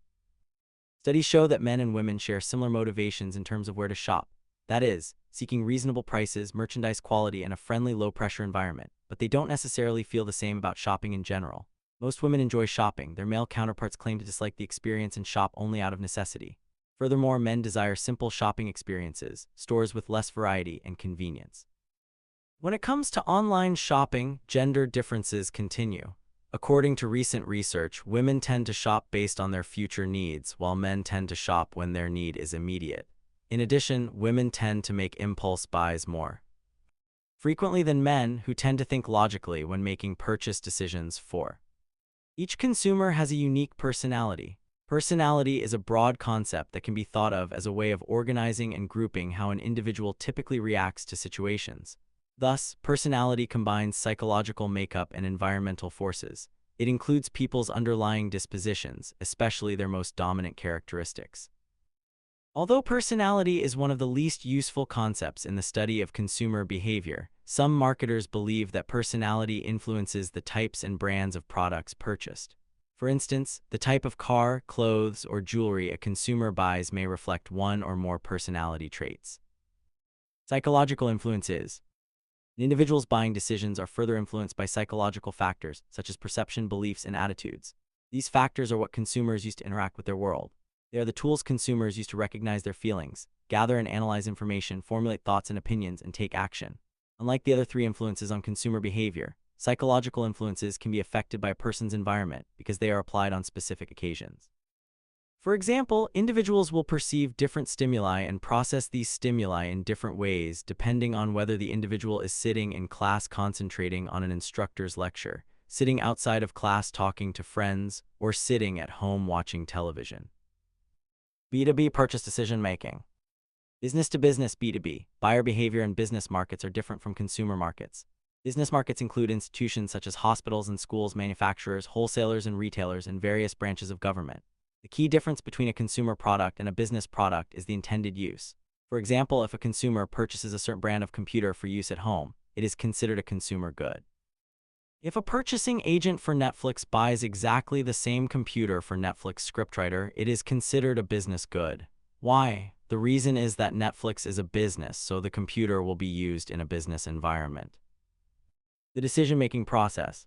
Studies show that men and women share similar motivations in terms of where to shop. That is, seeking reasonable prices, merchandise quality, and a friendly, low-pressure environment. But they don't necessarily feel the same about shopping in general. Most women enjoy shopping. Their male counterparts claim to dislike the experience and shop only out of necessity. Furthermore, men desire simple shopping experiences, stores with less variety and convenience. When it comes to online shopping, gender differences continue. According to recent research, women tend to shop based on their future needs, while men tend to shop when their need is immediate. In addition, women tend to make impulse buys more frequently than men, who tend to think logically when making purchase decisions. Each consumer has a unique personality. Personality is a broad concept that can be thought of as a way of organizing and grouping how an individual typically reacts to situations. Thus, personality combines psychological makeup and environmental forces. It includes people's underlying dispositions, especially their most dominant characteristics. Although personality is one of the least useful concepts in the study of consumer behavior, some marketers believe that personality influences the types and brands of products purchased. For instance, the type of car, clothes, or jewelry a consumer buys may reflect one or more personality traits. Psychological influence is. An individual's buying decisions are further influenced by psychological factors, such as perception, beliefs, and attitudes. These factors are what consumers use to interact with their world. They are the tools consumers use to recognize their feelings, gather and analyze information, formulate thoughts and opinions, and take action. Unlike the other three influences on consumer behavior, psychological influences can be affected by a person's environment because they are applied on specific occasions. For example, individuals will perceive different stimuli and process these stimuli in different ways depending on whether the individual is sitting in class concentrating on an instructor's lecture, sitting outside of class talking to friends, or sitting at home watching television. B2B purchase decision making. Business to business B2B, buyer behavior in business markets are different from consumer markets. Business markets include institutions such as hospitals and schools, manufacturers, wholesalers, and retailers, and various branches of government. The key difference between a consumer product and a business product is the intended use. For example, if a consumer purchases a certain brand of computer for use at home, it is considered a consumer good. If a purchasing agent for Netflix buys exactly the same computer for Netflix scriptwriter, it is considered a business good. Why? The reason is that Netflix is a business, so the computer will be used in a business environment. The decision-making process.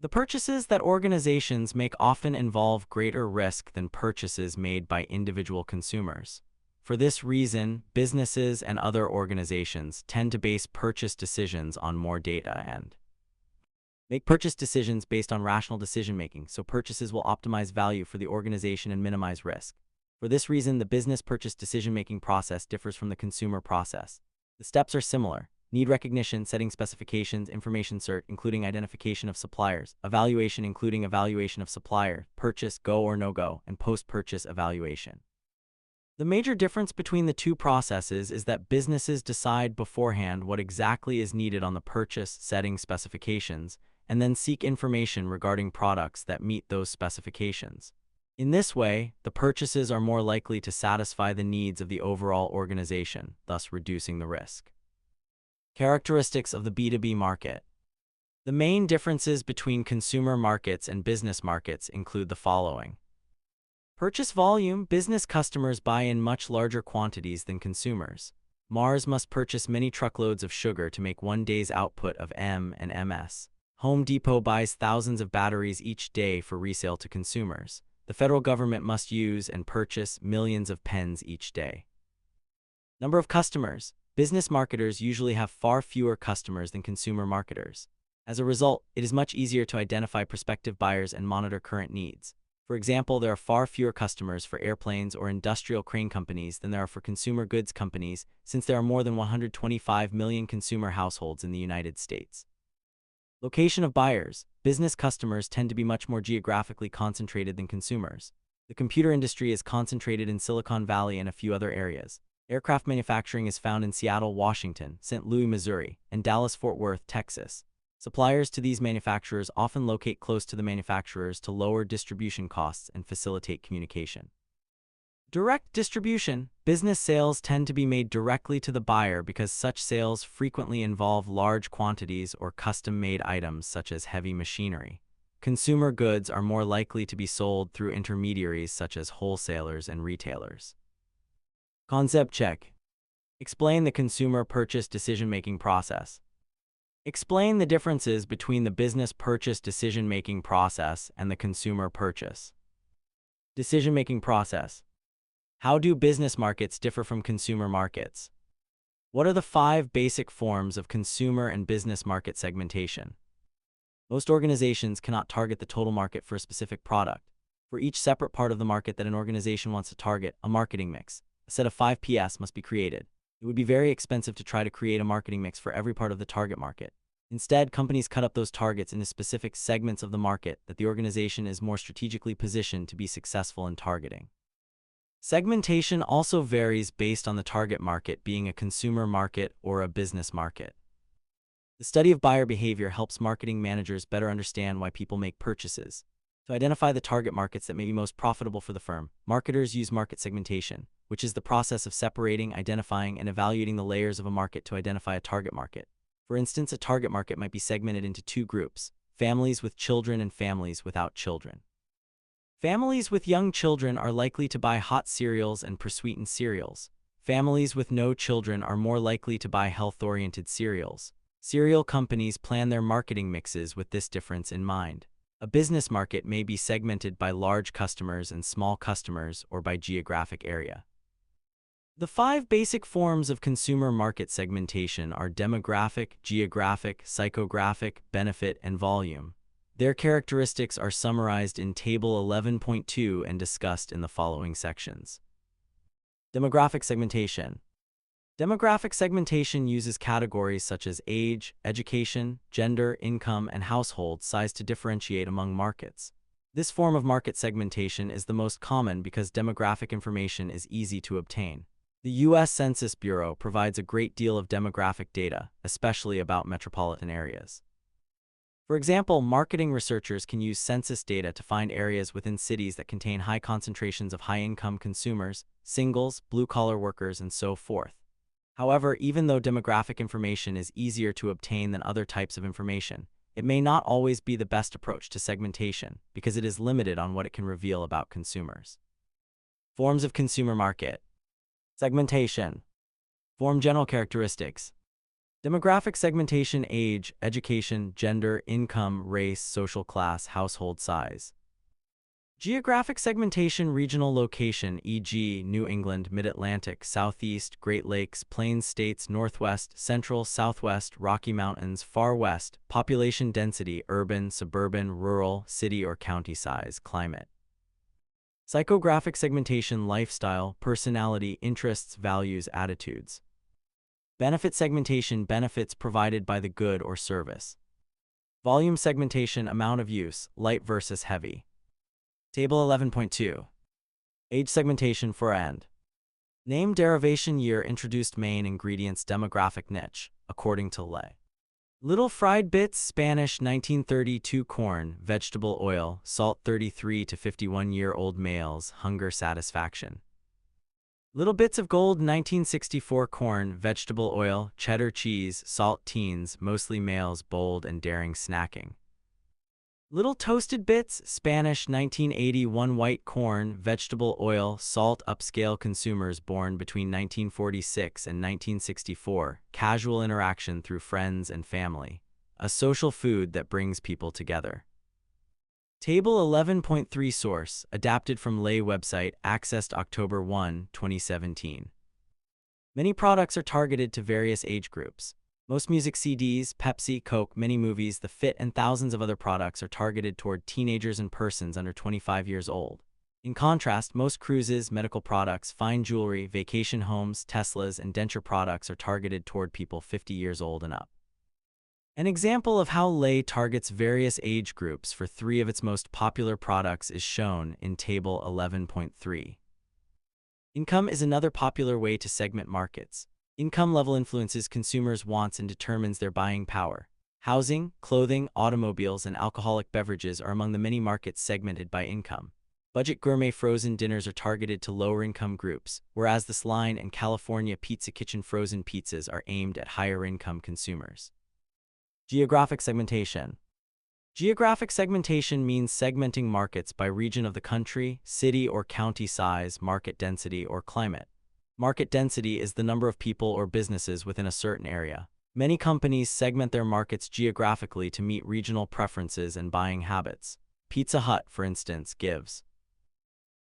The purchases that organizations make often involve greater risk than purchases made by individual consumers. For this reason, businesses and other organizations tend to base purchase decisions on more data and make purchase decisions based on rational decision-making, so purchases will optimize value for the organization and minimize risk. For this reason, the business purchase decision-making process differs from the consumer process. The steps are similar: need recognition, setting specifications, information cert, including identification of suppliers, evaluation, including evaluation of supplier, purchase, go or no-go, and post-purchase evaluation. The major difference between the two processes is that businesses decide beforehand what exactly is needed on the purchase, setting specifications, and then seek information regarding products that meet those specifications. In this way, the purchases are more likely to satisfy the needs of the overall organization, thus reducing the risk. Characteristics of the B2B market. The main differences between consumer markets and business markets include the following. Purchase volume. Business customers buy in much larger quantities than consumers. Mars must purchase many truckloads of sugar to make one day's output of M and MS. Home Depot buys thousands of batteries each day for resale to consumers. The federal government must use and purchase millions of pens each day. Number of customers. Business marketers usually have far fewer customers than consumer marketers. As a result, it is much easier to identify prospective buyers and monitor current needs. For example, there are far fewer customers for airplanes or industrial crane companies than there are for consumer goods companies, since there are more than 125 million consumer households in the United States. Location of buyers. Business customers tend to be much more geographically concentrated than consumers. The computer industry is concentrated in Silicon Valley and a few other areas. Aircraft manufacturing is found in Seattle, Washington, St. Louis, Missouri, and Dallas-Fort Worth, Texas. Suppliers to these manufacturers often locate close to the manufacturers to lower distribution costs and facilitate communication. Direct distribution. Business sales tend to be made directly to the buyer because such sales frequently involve large quantities or custom-made items such as heavy machinery. Consumer goods are more likely to be sold through intermediaries such as wholesalers and retailers. Concept check. Explain the consumer purchase decision-making process. Explain the differences between the business purchase decision-making process and the consumer purchase. Decision-making process. How do business markets differ from consumer markets? What are the 5 basic forms of consumer and business market segmentation? Most organizations cannot target the total market for a specific product. For each separate part of the market that an organization wants to target, a marketing mix, a set of 5 PS must be created. It would be very expensive to try to create a marketing mix for every part of the target market. Instead, companies cut up those targets into specific segments of the market that the organization is more strategically positioned to be successful in targeting. Segmentation also varies based on the target market being a consumer market or a business market. The study of buyer behavior helps marketing managers better understand why people make purchases. To identify the target markets that may be most profitable for the firm, marketers use market segmentation, which is the process of separating, identifying, and evaluating the layers of a market to identify a target market. For instance, a target market might be segmented into 2 groups: families with children and families without children. Families with young children are likely to buy hot cereals and pre-sweetened cereals. Families with no children are more likely to buy health-oriented cereals. Cereal companies plan their marketing mixes with this difference in mind. A business market may be segmented by large customers and small customers or by geographic area. The 5 basic forms of consumer market segmentation are demographic, geographic, psychographic, benefit, and volume. Their characteristics are summarized in Table 11.2 and discussed in the following sections. Demographic segmentation. Demographic segmentation uses categories such as age, education, gender, income, and household size to differentiate among markets. This form of market segmentation is the most common because demographic information is easy to obtain. The U.S. Census Bureau provides a great deal of demographic data, especially about metropolitan areas. For example, marketing researchers can use census data to find areas within cities that contain high concentrations of high-income consumers, singles, blue-collar workers, and so forth. However, even though demographic information is easier to obtain than other types of information, it may not always be the best approach to segmentation because it is limited on what it can reveal about consumers. Forms of consumer market. Segmentation. Form general characteristics. Demographic segmentation: age, education, gender, income, race, social class, household size. Geographic segmentation: regional location, e.g., New England, Mid-Atlantic, Southeast, Great Lakes, Plains States, Northwest, Central, Southwest, Rocky Mountains, Far West. Population density: urban, suburban, rural, city or county size, climate. Psychographic segmentation: lifestyle, personality, interests, values, attitudes. Benefit segmentation: benefits provided by the good or service. Volume segmentation: amount of use, light versus heavy. Table 11.2. Age segmentation for and. Name, derivation, year, introduced, main ingredients, demographic niche, according to Le. Little fried bits, Spanish, 1932. Corn, vegetable oil, salt, 33 to 51-year-old males, hunger satisfaction. Little bits of gold, 1964. Corn, vegetable oil, cheddar cheese, salt, teens, mostly males, bold and daring snacking. Little toasted bits, Spanish, 1981. White corn, vegetable oil, salt, upscale consumers born between 1946 and 1964, casual interaction through friends and family, a social food that brings people together. Table 11.3. Source, adapted from Lay website, accessed October 1, 2017. Many products are targeted to various age groups. Most music CDs, Pepsi, Coke, many movies, The Fit, and thousands of other products are targeted toward teenagers and persons under 25 years old. In contrast, most cruises, medical products, fine jewelry, vacation homes, Teslas, and denture products are targeted toward people 50 years old and up. An example of how Lay targets various age groups for three of its most popular products is shown in Table 11.3. Income is another popular way to segment markets. Income level influences consumers' wants and determines their buying power. Housing, clothing, automobiles, and alcoholic beverages are among the many markets segmented by income. Budget gourmet frozen dinners are targeted to lower-income groups, whereas the Sline and California Pizza Kitchen frozen pizzas are aimed at higher-income consumers. Geographic segmentation. Geographic segmentation means segmenting markets by region of the country, city or county size, market density, or climate. Market density is the number of people or businesses within a certain area. Many companies segment their markets geographically to meet regional preferences and buying habits. Pizza Hut, for instance, gives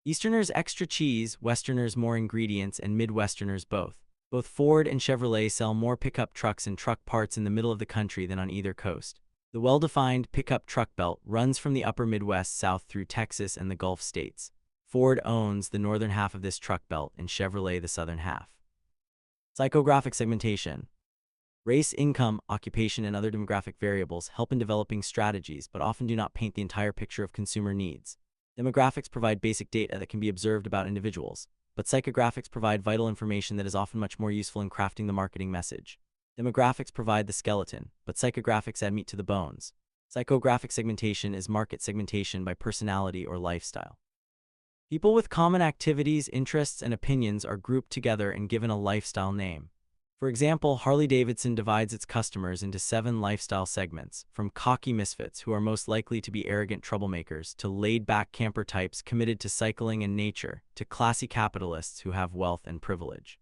Easterners extra cheese, Westerners more ingredients, and Midwesterners both. Both Ford and Chevrolet sell more pickup trucks and truck parts in the middle of the country than on either coast. The well-defined pickup truck belt runs from the upper Midwest south through Texas and the Gulf states. Ford owns the northern half of this truck belt and Chevrolet the southern half. Psychographic segmentation. Race, income, occupation, and other demographic variables help in developing strategies but often do not paint the entire picture of consumer needs. Demographics provide basic data that can be observed about individuals, but psychographics provide vital information that is often much more useful in crafting the marketing message. Demographics provide the skeleton, but psychographics add meat to the bones. Psychographic segmentation is market segmentation by personality or lifestyle. People with common activities, interests, and opinions are grouped together and given a lifestyle name. For example, Harley-Davidson divides its customers into 7 lifestyle segments, from cocky misfits who are most likely to be arrogant troublemakers, to laid-back camper types committed to cycling and nature, to classy capitalists who have wealth and privilege.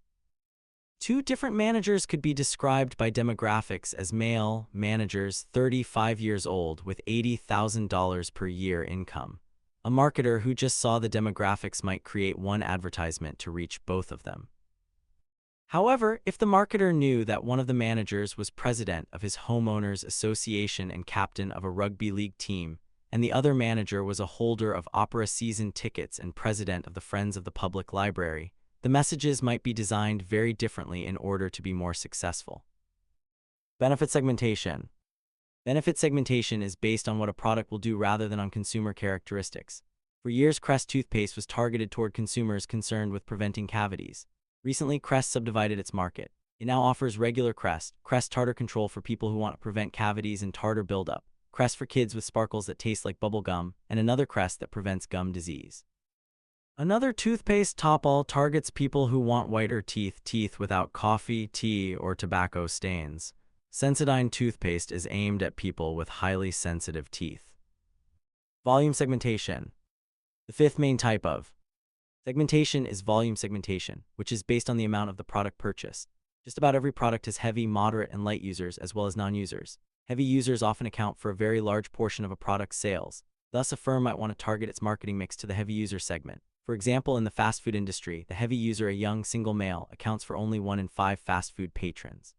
2 different managers could be described by demographics as male managers 35 years old with $80,000 per year income. A marketer who just saw the demographics might create one advertisement to reach both of them. However, if the marketer knew that one of the managers was president of his homeowners association and captain of a rugby league team, and the other manager was a holder of opera season tickets and president of the Friends of the Public Library, the messages might be designed very differently in order to be more successful. Benefit segmentation. Benefit segmentation is based on what a product will do rather than on consumer characteristics. For years, Crest toothpaste was targeted toward consumers concerned with preventing cavities. Recently, Crest subdivided its market. It now offers regular Crest tartar control for people who want to prevent cavities and tartar buildup, Crest for kids with sparkles that taste like bubble gum, and another Crest that prevents gum disease. Another toothpaste Topol targets people who want whiter teeth without coffee, tea, or tobacco stains. Sensodyne toothpaste is aimed at people with highly sensitive teeth. Volume segmentation. The 5th main type of segmentation is volume segmentation, which is based on the amount of the product purchased. Just about every product has heavy, moderate, and light users as well as non-users. Heavy users often account for a very large portion of a product's sales. Thus, a firm might want to target its marketing mix to the heavy user segment. For example, in the fast food industry, the heavy user, a young single male, accounts for only 1 in 5 fast food patrons.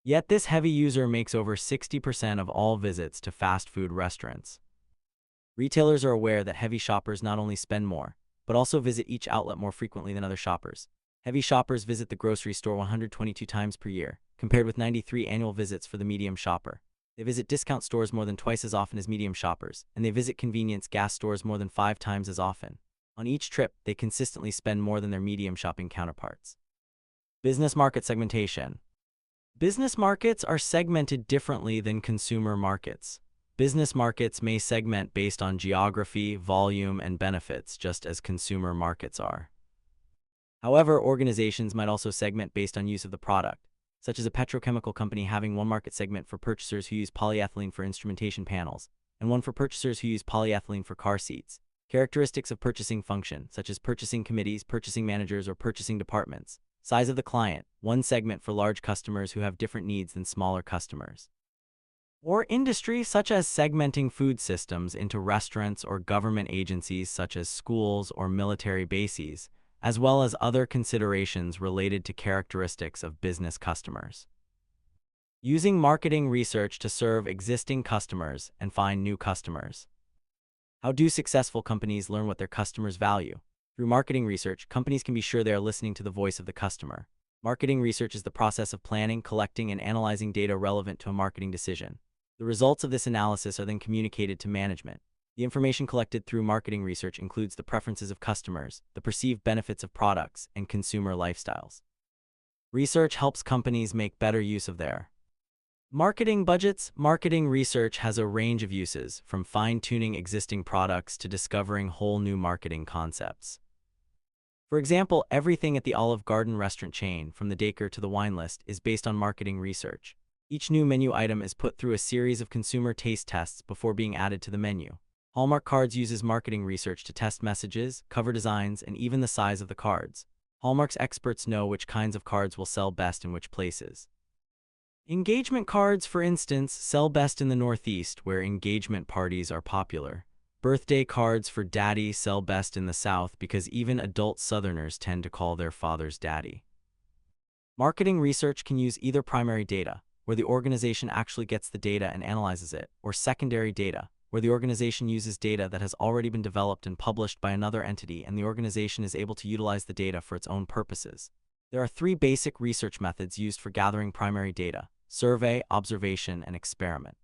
Yet this heavy user makes over 60% of all visits to fast food restaurants. Retailers are aware that heavy shoppers not only spend more, but also visit each outlet more frequently than other shoppers. Heavy shoppers visit the grocery store 122 times per year, compared with 93 annual visits for the medium shopper. They visit discount stores more than twice as often as medium shoppers, and they visit convenience gas stores more than 5 times as often. On each trip, they consistently spend more than their medium shopping counterparts. Business market segmentation. Business markets are segmented differently than consumer markets. Business markets may segment based on geography, volume, and benefits, just as consumer markets are. However, organizations might also segment based on use of the product, such as a petrochemical company having one market segment for purchasers who use polyethylene for instrumentation panels, and one for purchasers who use polyethylene for car seats. Characteristics of purchasing function, such as purchasing committees, purchasing managers, or purchasing departments. Size of the client, one segment for large customers who have different needs than smaller customers. Or industry, such as segmenting food systems into restaurants or government agencies such as schools or military bases, as well as other considerations related to characteristics of business customers. Using marketing research to serve existing customers and find new customers. How do successful companies learn what their customers value? Through marketing research, companies can be sure they are listening to the voice of the customer. Marketing research is the process of planning, collecting, and analyzing data relevant to a marketing decision. The results of this analysis are then communicated to management. The information collected through marketing research includes the preferences of customers, the perceived benefits of products, and consumer lifestyles. Research helps companies make better use of their marketing budgets. Marketing research has a range of uses, from fine-tuning existing products to discovering whole new marketing concepts. For example, everything at the Olive Garden restaurant chain, from the daycare to the wine list, is based on marketing research. Each new menu item is put through a series of consumer taste tests before being added to the menu. Hallmark Cards uses marketing research to test messages, cover designs, and even the size of the cards. Hallmark's experts know which kinds of cards will sell best in which places. Engagement cards, for instance, sell best in the Northeast, where engagement parties are popular. Birthday cards for daddy sell best in the South because even adult Southerners tend to call their fathers daddy. Marketing research can use either primary data, where the organization actually gets the data and analyzes it, or secondary data, where the organization uses data that has already been developed and published by another entity and the organization is able to utilize the data for its own purposes. There are three basic research methods used for gathering primary data: survey, observation, and experiment.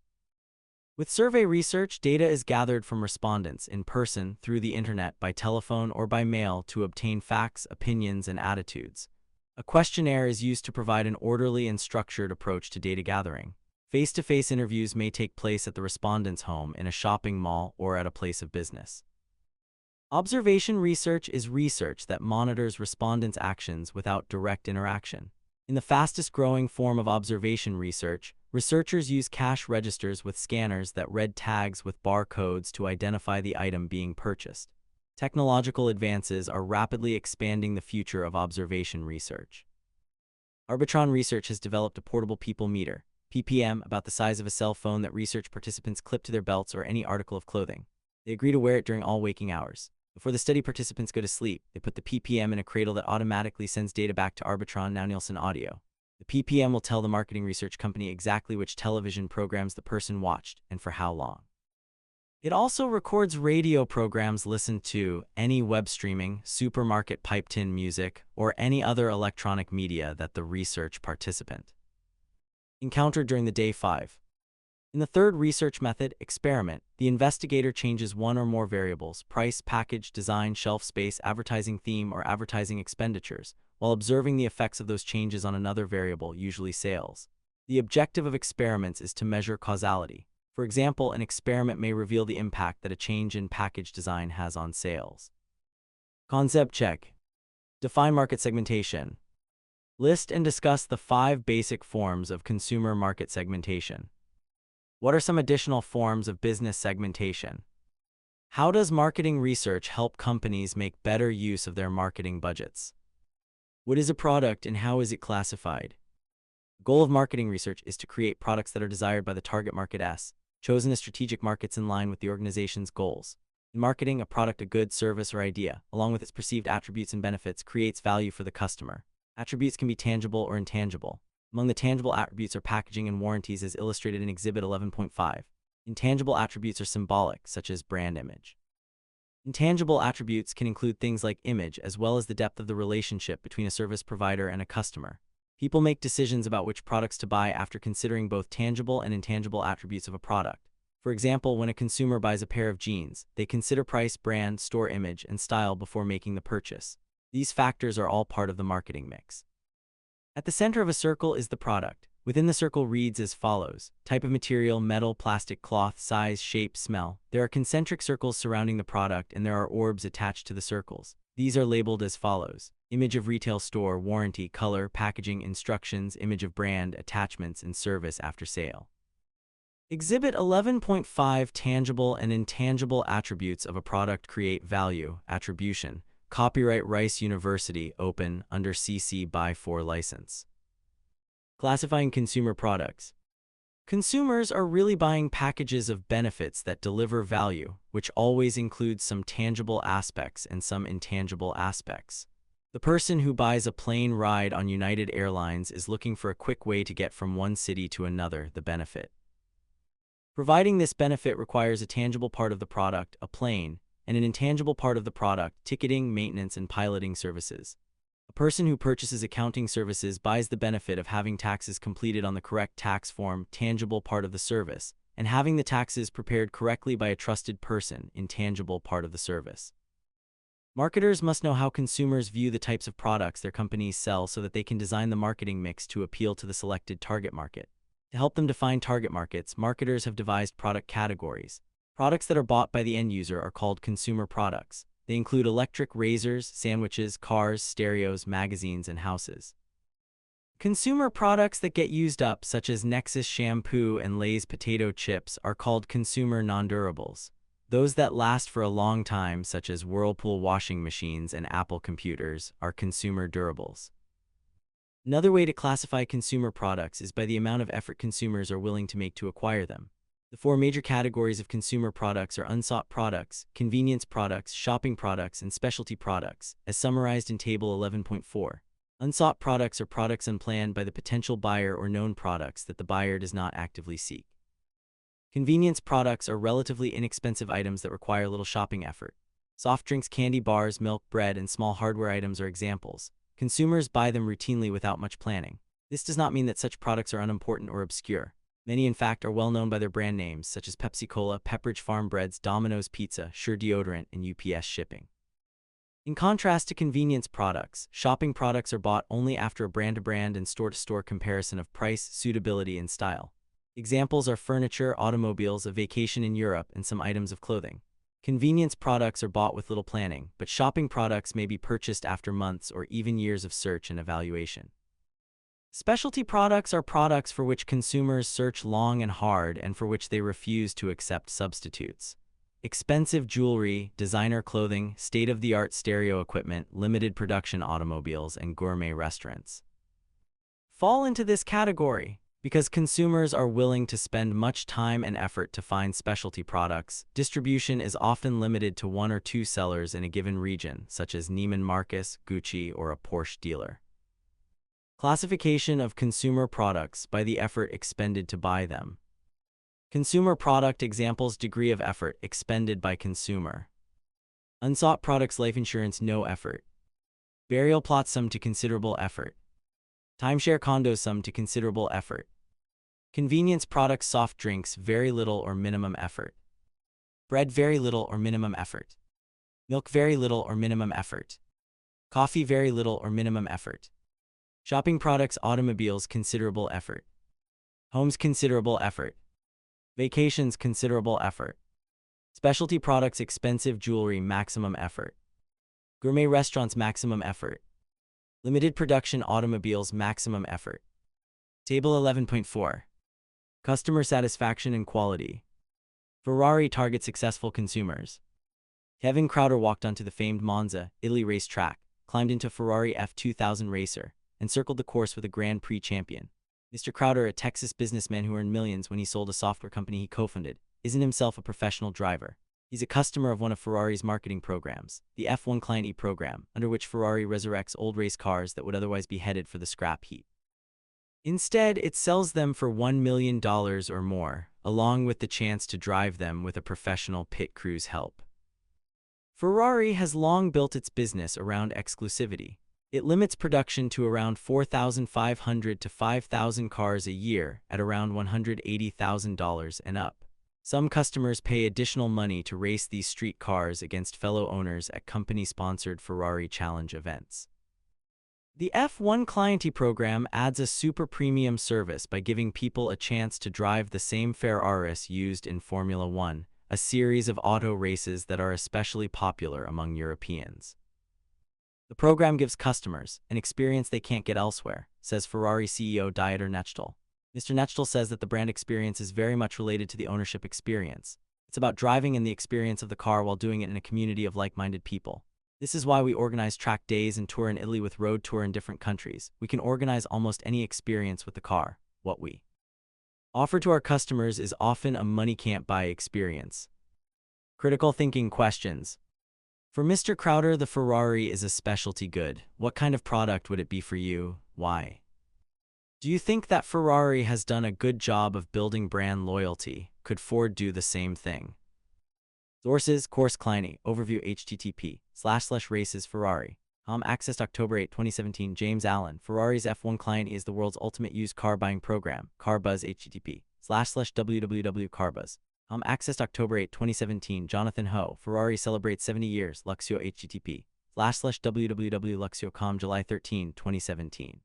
With survey research, data is gathered from respondents in person, through the internet, by telephone, or by mail to obtain facts, opinions, and attitudes. A questionnaire is used to provide an orderly and structured approach to data gathering. Face-to-face interviews may take place at the respondent's home, in a shopping mall, or at a place of business. Observation research is research that monitors respondents' actions without direct interaction. In the fastest-growing form of observation research, researchers use cash registers with scanners that read tags with barcodes to identify the item being purchased. Technological advances are rapidly expanding the future of observation research. Arbitron Research has developed a portable people meter, PPM, about the size of a cell phone that research participants clip to their belts or any article of clothing. They agree to wear it during all waking hours. Before the study participants go to sleep, they put the PPM in a cradle that automatically sends data back to Arbitron, now Nielsen Audio. The PPM will tell the marketing research company exactly which television programs the person watched and for how long. It also records radio programs listened to, any web streaming, supermarket piped-in music, or any other electronic media that the research participant encountered during the day. 5. In the third research method, experiment, the investigator changes one or more variables: price, package, design, shelf space, advertising theme, or advertising expenditures, while observing the effects of those changes on another variable, usually sales. The objective of experiments is to measure causality. For example, an experiment may reveal the impact that a change in package design has on sales. Concept check. Define market segmentation. List and discuss the 5 basic forms of consumer market segmentation. What are some additional forms of business segmentation? How does marketing research help companies make better use of their marketing budgets? What is a product and how is it classified? The goal of marketing research is to create products that are desired by the target market S, chosen as strategic markets in line with the organization's goals. In marketing, a product, a good, service, or idea, along with its perceived attributes and benefits, creates value for the customer. Attributes can be tangible or intangible. Among the tangible attributes are packaging and warranties, as illustrated in Exhibit 11.5. Intangible attributes are symbolic, such as brand image. Intangible attributes can include things like image, as well as the depth of the relationship between a service provider and a customer. People make decisions about which products to buy after considering both tangible and intangible attributes of a product. For example, when a consumer buys a pair of jeans, they consider price, brand, store image, and style before making the purchase. These factors are all part of the marketing mix. At the center of a circle is the product. Within the circle reads as follows: type of material, metal, plastic, cloth, size, shape, smell. There are concentric circles surrounding the product, and there are orbs attached to the circles. These are labeled as follows: image of retail store, warranty, color, packaging, instructions, image of brand, attachments, and service after sale. Exhibit 11.5. Tangible and intangible attributes of a product create value. Attribution. Copyright Rice University, Open, under CC BY 4 license. Classifying consumer products. Consumers are really buying packages of benefits that deliver value, which always includes some tangible aspects and some intangible aspects. The person who buys a plane ride on United Airlines is looking for a quick way to get from one city to another, the benefit. Providing this benefit requires a tangible part of the product, a plane, and an intangible part of the product, ticketing, maintenance, and piloting services. A person who purchases accounting services buys the benefit of having taxes completed on the correct tax form, tangible part of the service, and having the taxes prepared correctly by a trusted person, intangible part of the service. Marketers must know how consumers view the types of products their companies sell so that they can design the marketing mix to appeal to the selected target market. To help them define target markets, marketers have devised product categories. Products that are bought by the end user are called consumer products. They include electric razors, sandwiches, cars, stereos, magazines, and houses. Consumer products that get used up, such as Nexus shampoo and Lay's potato chips, are called consumer non-durables. Those that last for a long time, such as Whirlpool washing machines and Apple computers, are consumer durables. Another way to classify consumer products is by the amount of effort consumers are willing to make to acquire them. The four major categories of consumer products are unsought products, convenience products, shopping products, and specialty products, as summarized in Table 11.4. Unsought products are products unplanned by the potential buyer or known products that the buyer does not actively seek. Convenience products are relatively inexpensive items that require little shopping effort. Soft drinks, candy bars, milk, bread, and small hardware items are examples. Consumers buy them routinely without much planning. This does not mean that such products are unimportant or obscure. Many, in fact, are well known by their brand names, such as Pepsi-Cola, Pepperidge Farm Breads, Domino's Pizza, Sure Deodorant, and UPS Shipping. In contrast to convenience products, shopping products are bought only after a brand-to-brand and store-to-store comparison of price, suitability, and style. Examples are furniture, automobiles, a vacation in Europe, and some items of clothing. Convenience products are bought with little planning, but shopping products may be purchased after months or even years of search and evaluation. Specialty products are products for which consumers search long and hard and for which they refuse to accept substitutes. Expensive jewelry, designer clothing, state-of-the-art stereo equipment, limited production automobiles, and gourmet restaurants fall into this category. Because consumers are willing to spend much time and effort to find specialty products, distribution is often limited to one or two sellers in a given region, such as Neiman Marcus, Gucci, or a Porsche dealer. Classification of consumer products by the effort expended to buy them. Consumer product examples: degree of effort expended by consumer. Unsought products: life insurance, no effort. Burial plot, sum to considerable effort. Timeshare condos, sum to considerable effort. Convenience products: soft drinks, very little or minimum effort. Bread, very little or minimum effort. Milk, very little or minimum effort. Coffee, very little or minimum effort. Shopping products: automobiles, considerable effort. Homes, considerable effort. Vacations, considerable effort. Specialty products: expensive jewelry, maximum effort. Gourmet restaurants, maximum effort. Limited production automobiles, maximum effort. Table 11.4. Customer satisfaction and quality. Ferrari targets successful consumers. Kevin Crowder walked onto the famed Monza, Italy racetrack, climbed into a Ferrari F2000 racer, and circled the course with a Grand Prix champion. Mr. Crowder, a Texas businessman who earned millions when he sold a software company he co-founded, isn't himself a professional driver. He's a customer of one of Ferrari's marketing programs, the F1 Client E program, under which Ferrari resurrects old race cars that would otherwise be headed for the scrap heap. Instead, it sells them for $1 million or more, along with the chance to drive them with a professional pit crew's help. Ferrari has long built its business around exclusivity. It limits production to around 4,500 to 5,000 cars a year at around $180,000 and up. Some customers pay additional money to race these street cars against fellow owners at company-sponsored Ferrari Challenge events. The F1 Client E program adds a super premium service by giving people a chance to drive the same Ferraris used in Formula One, a series of auto races that are especially popular among Europeans. The program gives customers an experience they can't get elsewhere, says Ferrari CEO Dieter Nachtel. Mr. Nachtel says that the brand experience is very much related to the ownership experience. It's about driving in the experience of the car while doing it in a community of like-minded people. This is why we organize track days and tour in Italy with road tour in different countries. We can organize almost any experience with the car. What we offer to our customers is often a money-can't-buy experience. Critical thinking questions. For Mr. Crowder, the Ferrari is a specialty good. What kind of product would it be for you? Why? Do you think that Ferrari has done a good job of building brand loyalty? Could Ford do the same thing? Sources, Course Kleine, Overview http://races Ferrari. Accessed October 8, 2017. James Allen, Ferrari's F1 Kleine is the world's ultimate used car buying program. CarBuzz http://www.carbuzz. Accessed October 8, 2017. Jonathan Ho, Ferrari celebrates 70 years. Luxio http://www.luxio.com July 13, 2017.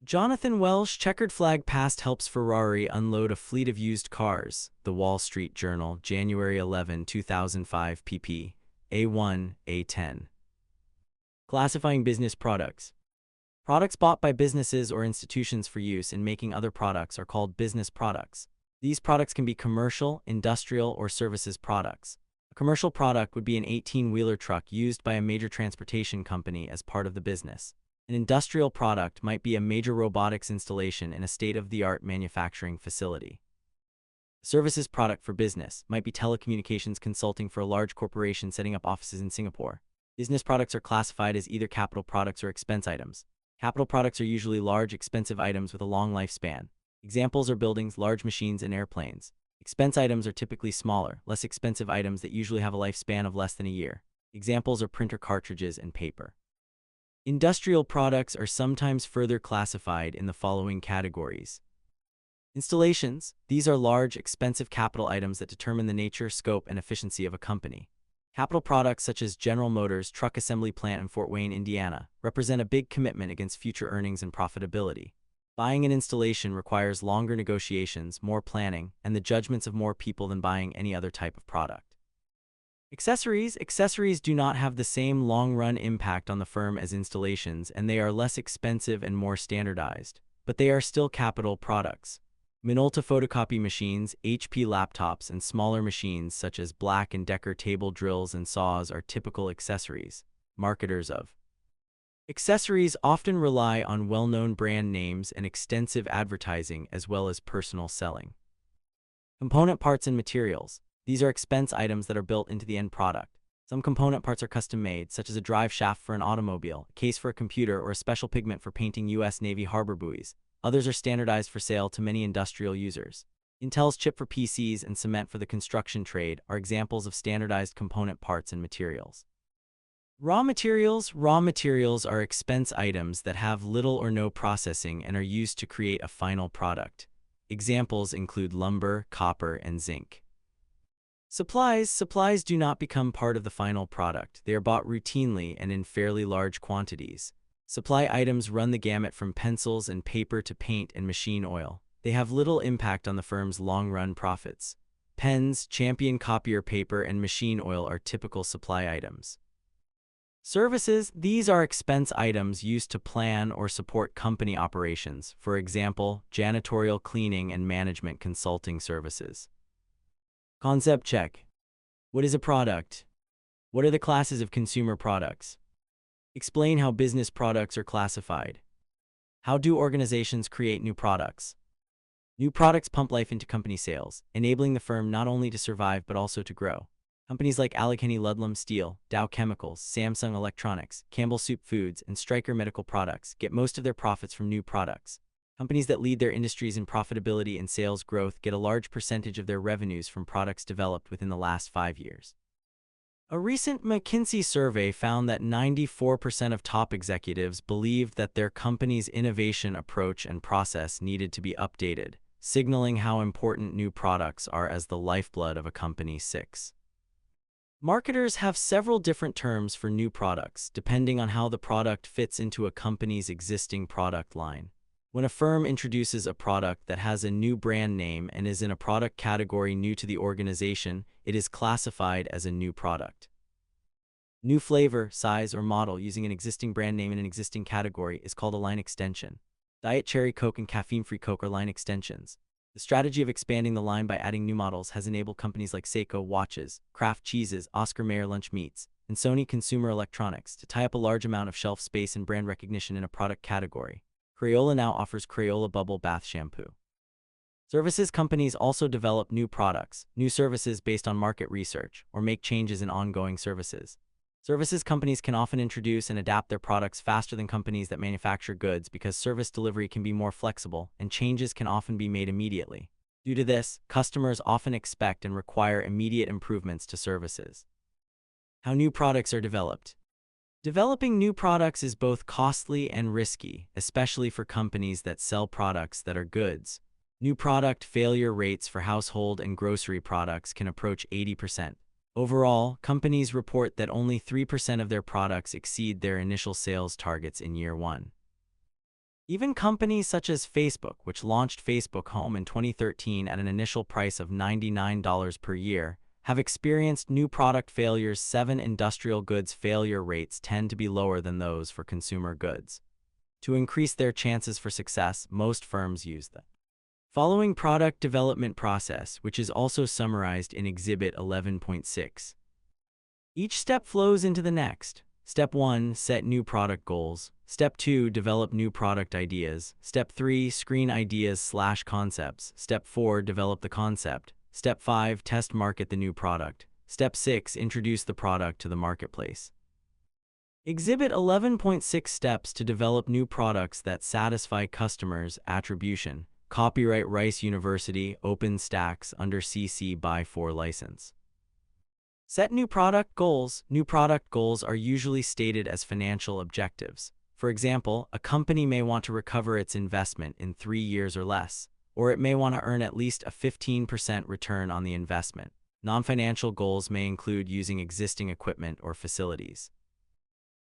Jonathan Welsh, checkered flag past helps Ferrari unload a fleet of used cars. The Wall Street Journal, January 11, 2005 pp. A1, A10. Classifying business products. Products bought by businesses or institutions for use in making other products are called business products. These products can be commercial, industrial, or services products. A commercial product would be an 18-wheeler truck used by a major transportation company as part of the business. An industrial product might be a major robotics installation in a state-of-the-art manufacturing facility. A services product for business might be telecommunications consulting for a large corporation setting up offices in Singapore. Business products are classified as either capital products or expense items. Capital products are usually large, expensive items with a long lifespan. Examples are buildings, large machines, and airplanes. Expense items are typically smaller, less expensive items that usually have a lifespan of less than a year. Examples are printer cartridges and paper. Industrial products are sometimes further classified in the following categories. Installations. These are large, expensive capital items that determine the nature, scope, and efficiency of a company. Capital products such as General Motors truck assembly plant in Fort Wayne, Indiana, represent a big commitment against future earnings and profitability. Buying an installation requires longer negotiations, more planning, and the judgments of more people than buying any other type of product. Accessories. Accessories do not have the same long-run impact on the firm as installations, and they are less expensive and more standardized, but they are still capital products. Minolta photocopy machines, HP laptops, and smaller machines such as Black & Decker table drills and saws are typical accessories. Marketers of accessories often rely on well-known brand names and extensive advertising as well as personal selling. Component parts and materials. These are expense items that are built into the end product. Some component parts are custom-made, such as a drive shaft for an automobile, a case for a computer, or a special pigment for painting U.S. Navy harbor buoys. Others are standardized for sale to many industrial users. Intel's chip for PCs and cement for the construction trade are examples of standardized component parts and materials. Raw materials. Raw materials are expense items that have little or no processing and are used to create a final product. Examples include lumber, copper, and zinc. Supplies. Supplies do not become part of the final product. They are bought routinely and in fairly large quantities. Supply items run the gamut from pencils and paper to paint and machine oil. They have little impact on the firm's long-run profits. Pens, Champion copier paper, and machine oil are typical supply items. Services. These are expense items used to plan or support company operations, for example, janitorial cleaning and management consulting services. Concept check. What is a product? What are the classes of consumer products? Explain how business products are classified. How do organizations create new products? New products pump life into company sales, enabling the firm not only to survive but also to grow. Companies like Allegheny Ludlam Steel, Dow Chemicals, Samsung Electronics, Campbell Soup Foods, and Stryker Medical Products get most of their profits from new products. Companies that lead their industries in profitability and sales growth get a large percentage of their revenues from products developed within the last 5 years. A recent McKinsey survey found that 94% of top executives believed that their company's innovation approach and process needed to be updated, signaling how important new products are as the lifeblood of a company. 6. Marketers have several different terms for new products, depending on how the product fits into a company's existing product line. When a firm introduces a product that has a new brand name and is in a product category new to the organization, it is classified as a new product. New flavor, size, or model using an existing brand name in an existing category is called a line extension. Diet Cherry Coke and Caffeine-Free Coke are line extensions. The strategy of expanding the line by adding new models has enabled companies like Seiko watches, Kraft cheeses, Oscar Mayer lunch meats, and Sony consumer electronics to tie up a large amount of shelf space and brand recognition in a product category. Crayola now offers Crayola Bubble Bath Shampoo. Services companies also develop new products, new services based on market research, or make changes in ongoing services. Services companies can often introduce and adapt their products faster than companies that manufacture goods because service delivery can be more flexible and changes can often be made immediately. Due to this, customers often expect and require immediate improvements to services. How new products are developed. Developing new products is both costly and risky, especially for companies that sell products that are goods. New product failure rates for household and grocery products can approach 80%. Overall, companies report that only 3% of their products exceed their initial sales targets in year one. Even companies such as Facebook, which launched Facebook Home in 2013 at an initial price of $99 per year, have experienced new product failures. 7 industrial goods failure rates tend to be lower than those for consumer goods. To increase their chances for success, most firms use the following product development process, which is also summarized in Exhibit 11.6. Each step flows into the next. Step 1, set new product goals. Step 2, develop new product ideas. Step 3, screen ideas/concepts. Step 4, develop the concept. Step 5, test market the new product. Step 6, introduce the product to the marketplace. Exhibit 11.6 steps to develop new products that satisfy customers. Attribution. Copyright Rice University, OpenStax, under CC by 4 license. Set new product goals. New product goals are usually stated as financial objectives. For example, a company may want to recover its investment in 3 years or less, or it may want to earn at least a 15% return on the investment. Non-financial goals may include using existing equipment or facilities.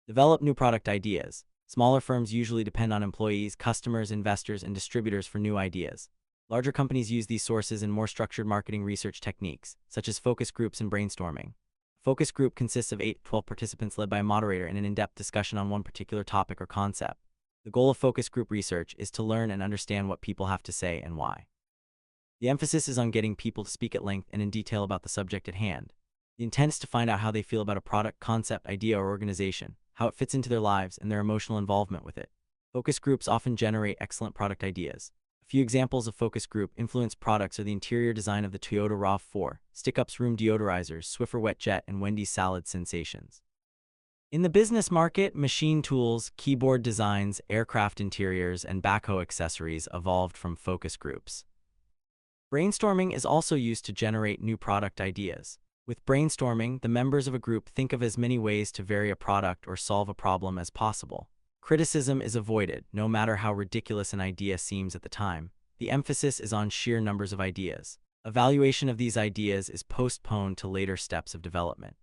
Develop new product ideas. Smaller firms usually depend on employees, customers, investors, and distributors for new ideas. Larger companies use these sources in more structured marketing research techniques, such as focus groups and brainstorming. A focus group consists of 8 to 12 participants led by a moderator in an in-depth discussion on one particular topic or concept. The goal of focus group research is to learn and understand what people have to say and why. The emphasis is on getting people to speak at length and in detail about the subject at hand. The intent is to find out how they feel about a product, concept, idea, or organization, how it fits into their lives, and their emotional involvement with it. Focus groups often generate excellent product ideas. A few examples of focus group influence products are the interior design of the Toyota RAV4, Stick-Ups room deodorizers, Swiffer Wet Jet, and Wendy's salad sensations. In the business market, machine tools, keyboard designs, aircraft interiors, and backhoe accessories evolved from focus groups. Brainstorming is also used to generate new product ideas. With brainstorming, the members of a group think of as many ways to vary a product or solve a problem as possible. Criticism is avoided, no matter how ridiculous an idea seems at the time. The emphasis is on sheer numbers of ideas. Evaluation of these ideas is postponed to later steps of development.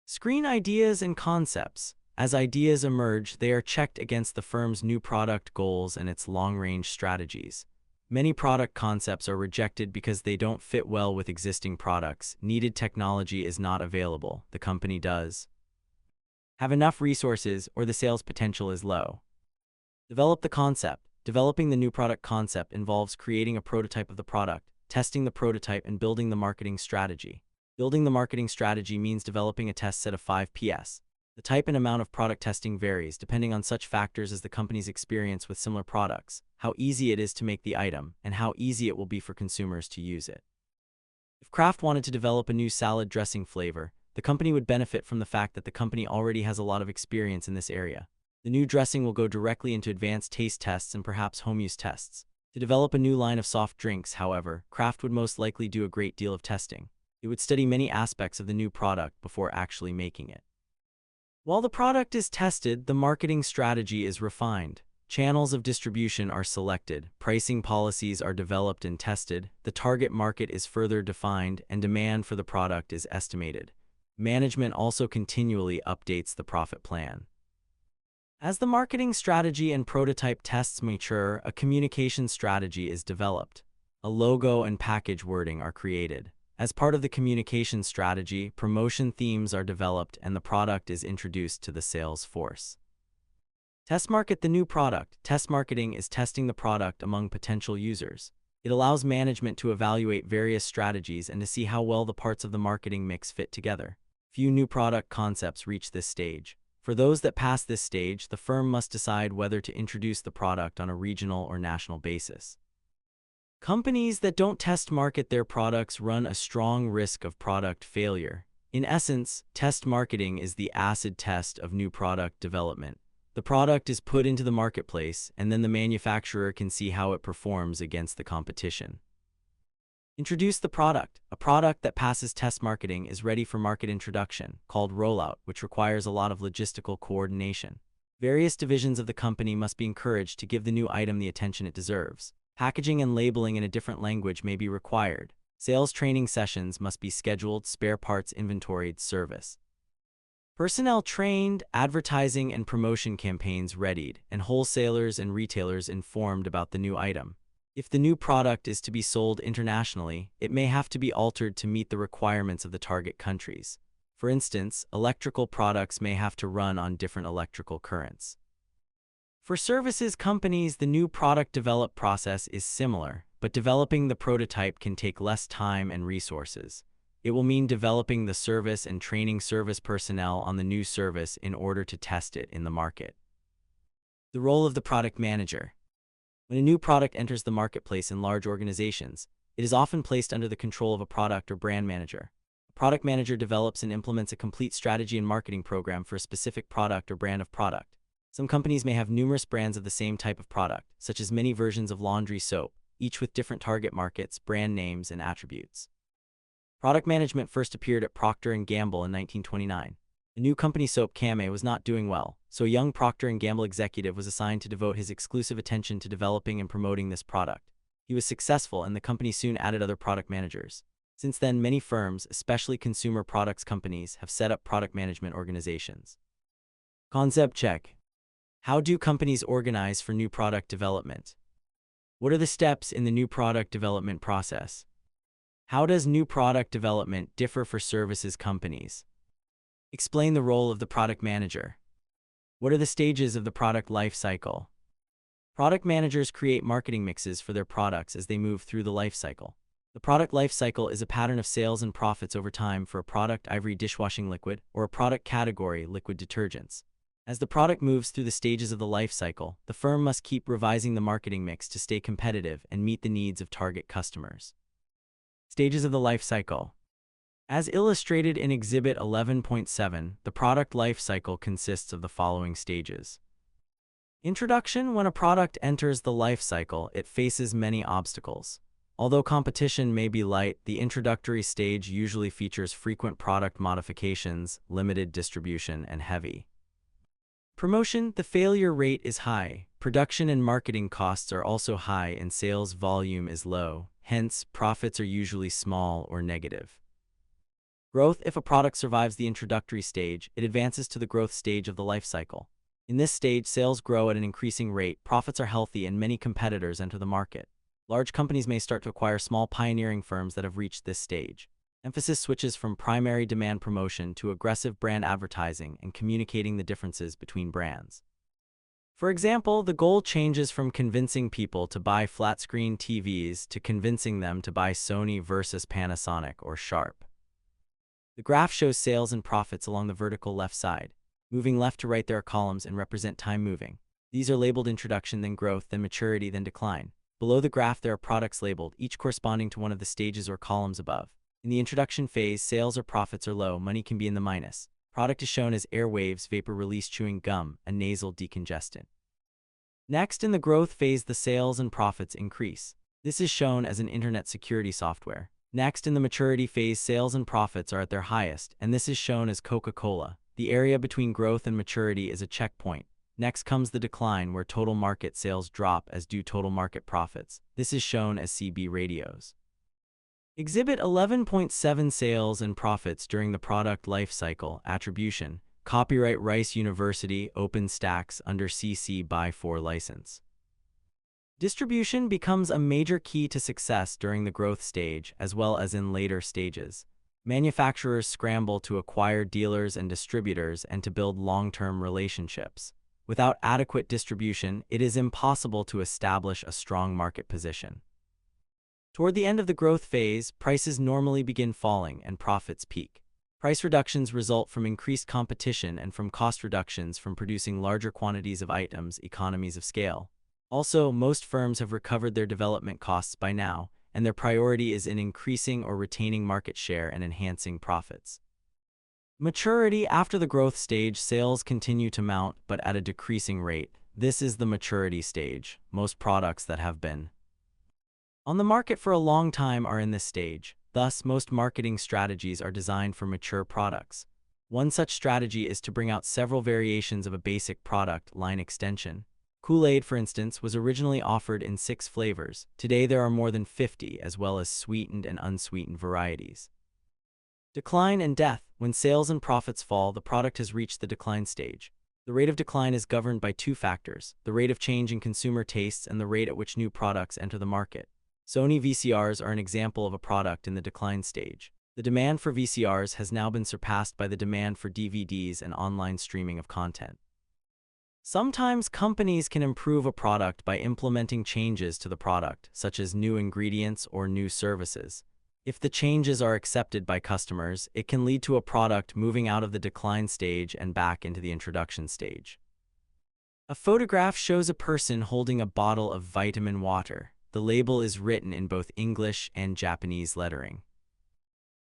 Screen ideas and concepts. As ideas emerge, they are checked against the firm's new product goals and its long-range strategies. Many product concepts are rejected because they don't fit well with existing products. Needed technology is not available. The company does have enough resources, or the sales potential is low. Develop the concept. Developing the new product concept involves creating a prototype of the product, testing the prototype, and building the marketing strategy. Building the marketing strategy means developing a test set of 5 PS. The type and amount of product testing varies depending on such factors as the company's experience with similar products, how easy it is to make the item, and how easy it will be for consumers to use it. If Kraft wanted to develop a new salad dressing flavor, the company would benefit from the fact that the company already has a lot of experience in this area. The new dressing will go directly into advanced taste tests and perhaps home use tests. To develop a new line of soft drinks, however, Kraft would most likely do a great deal of testing. It would study many aspects of the new product before actually making it. While the product is tested, the marketing strategy is refined. Channels of distribution are selected, pricing policies are developed and tested, the target market is further defined, and demand for the product is estimated. Management also continually updates the profit plan. As the marketing strategy and prototype tests mature, a communication strategy is developed. A logo and package wording are created. As part of the communication strategy, promotion themes are developed and the product is introduced to the sales force. Test market the new product. Test marketing is testing the product among potential users. It allows management to evaluate various strategies and to see how well the parts of the marketing mix fit together. Few new product concepts reach this stage. For those that pass this stage, the firm must decide whether to introduce the product on a regional or national basis. Companies that don't test market their products run a strong risk of product failure. In essence, test marketing is the acid test of new product development. The product is put into the marketplace, and then the manufacturer can see how it performs against the competition. Introduce the product. A product that passes test marketing is ready for market introduction, called rollout, which requires a lot of logistical coordination. Various divisions of the company must be encouraged to give the new item the attention it deserves. Packaging and labeling in a different language may be required. Sales training sessions must be scheduled, spare parts inventoried, service personnel trained, advertising and promotion campaigns readied, and wholesalers and retailers informed about the new item. If the new product is to be sold internationally, it may have to be altered to meet the requirements of the target countries. For instance, electrical products may have to run on different electrical currents. For services companies, the new product development process is similar, but developing the prototype can take less time and resources. It will mean developing the service and training service personnel on the new service in order to test it in the market. The role of the product manager. When a new product enters the marketplace in large organizations, it is often placed under the control of a product or brand manager. A product manager develops and implements a complete strategy and marketing program for a specific product or brand of product. Some companies may have numerous brands of the same type of product, such as many versions of laundry soap, each with different target markets, brand names, and attributes. Product management first appeared at Procter & Gamble in 1929. The new company soap Camay was not doing well, so a young Procter & Gamble executive was assigned to devote his exclusive attention to developing and promoting this product. He was successful, and the company soon added other product managers. Since then, many firms, especially consumer products companies, have set up product management organizations. Concept check. How do companies organize for new product development? What are the steps in the new product development process? How does new product development differ for services companies? Explain the role of the product manager. What are the stages of the product life cycle? Product managers create marketing mixes for their products as they move through the life cycle. The product life cycle is a pattern of sales and profits over time for a product, ivory dishwashing liquid, or a product category, liquid detergents. As the product moves through the stages of the life cycle, the firm must keep revising the marketing mix to stay competitive and meet the needs of target customers. Stages of the life cycle. As illustrated in Exhibit 11.7, the product life cycle consists of the following stages. Introduction. When a product enters the life cycle, it faces many obstacles. Although competition may be light, the introductory stage usually features frequent product modifications, limited distribution, and heavy promotion. The failure rate is high. Production and marketing costs are also high, and sales volume is low. Hence, profits are usually small or negative. Growth. If a product survives the introductory stage, it advances to the growth stage of the life cycle. In this stage, sales grow at an increasing rate, profits are healthy, and many competitors enter the market. Large companies may start to acquire small pioneering firms that have reached this stage. Emphasis switches from primary demand promotion to aggressive brand advertising and communicating the differences between brands. For example, the goal changes from convincing people to buy flat-screen TVs to convincing them to buy Sony versus Panasonic or Sharp. The graph shows sales and profits along the vertical left side. Moving left to right, there are columns and represent time moving. These are labeled introduction, then growth, then maturity, then decline. Below the graph, there are products labeled, each corresponding to one of the stages or columns above. In the introduction phase, sales or profits are low, money can be in the minus. Product is shown as airwaves, vapor release chewing gum, a nasal decongestant. Next, in the growth phase, the sales and profits increase. This is shown as an internet security software. Next, in the maturity phase, sales and profits are at their highest, and this is shown as Coca-Cola. The area between growth and maturity is a checkpoint. Next comes the decline, where total market sales drop as do total market profits. This is shown as CB radios. Exhibit 11.7 Sales and Profits during the Product Life Cycle. Attribution. Copyright Rice University, OpenStax under CC BY 4 license. Distribution becomes a major key to success during the growth stage as well as in later stages. Manufacturers scramble to acquire dealers and distributors and to build long-term relationships. Without adequate distribution, it is impossible to establish a strong market position. Toward the end of the growth phase, prices normally begin falling and profits peak. Price reductions result from increased competition and from cost reductions from producing larger quantities of items, economies of scale. Also, most firms have recovered their development costs by now, and their priority is in increasing or retaining market share and enhancing profits. Maturity: after the growth stage, sales continue to mount, but at a decreasing rate. This is the maturity stage. Most products that have been on the market for a long time are in this stage. Thus, most marketing strategies are designed for mature products. One such strategy is to bring out several variations of a basic product line extension. Kool-Aid, for instance, was originally offered in 6 flavors. Today there are more than 50, as well as sweetened and unsweetened varieties. Decline and death: when sales and profits fall, the product has reached the decline stage. The rate of decline is governed by 2 factors: the rate of change in consumer tastes and the rate at which new products enter the market. Sony VCRs are an example of a product in the decline stage. The demand for VCRs has now been surpassed by the demand for DVDs and online streaming of content. Sometimes companies can improve a product by implementing changes to the product, such as new ingredients or new services. If the changes are accepted by customers, it can lead to a product moving out of the decline stage and back into the introduction stage. A photograph shows a person holding a bottle of vitamin water. The label is written in both English and Japanese lettering.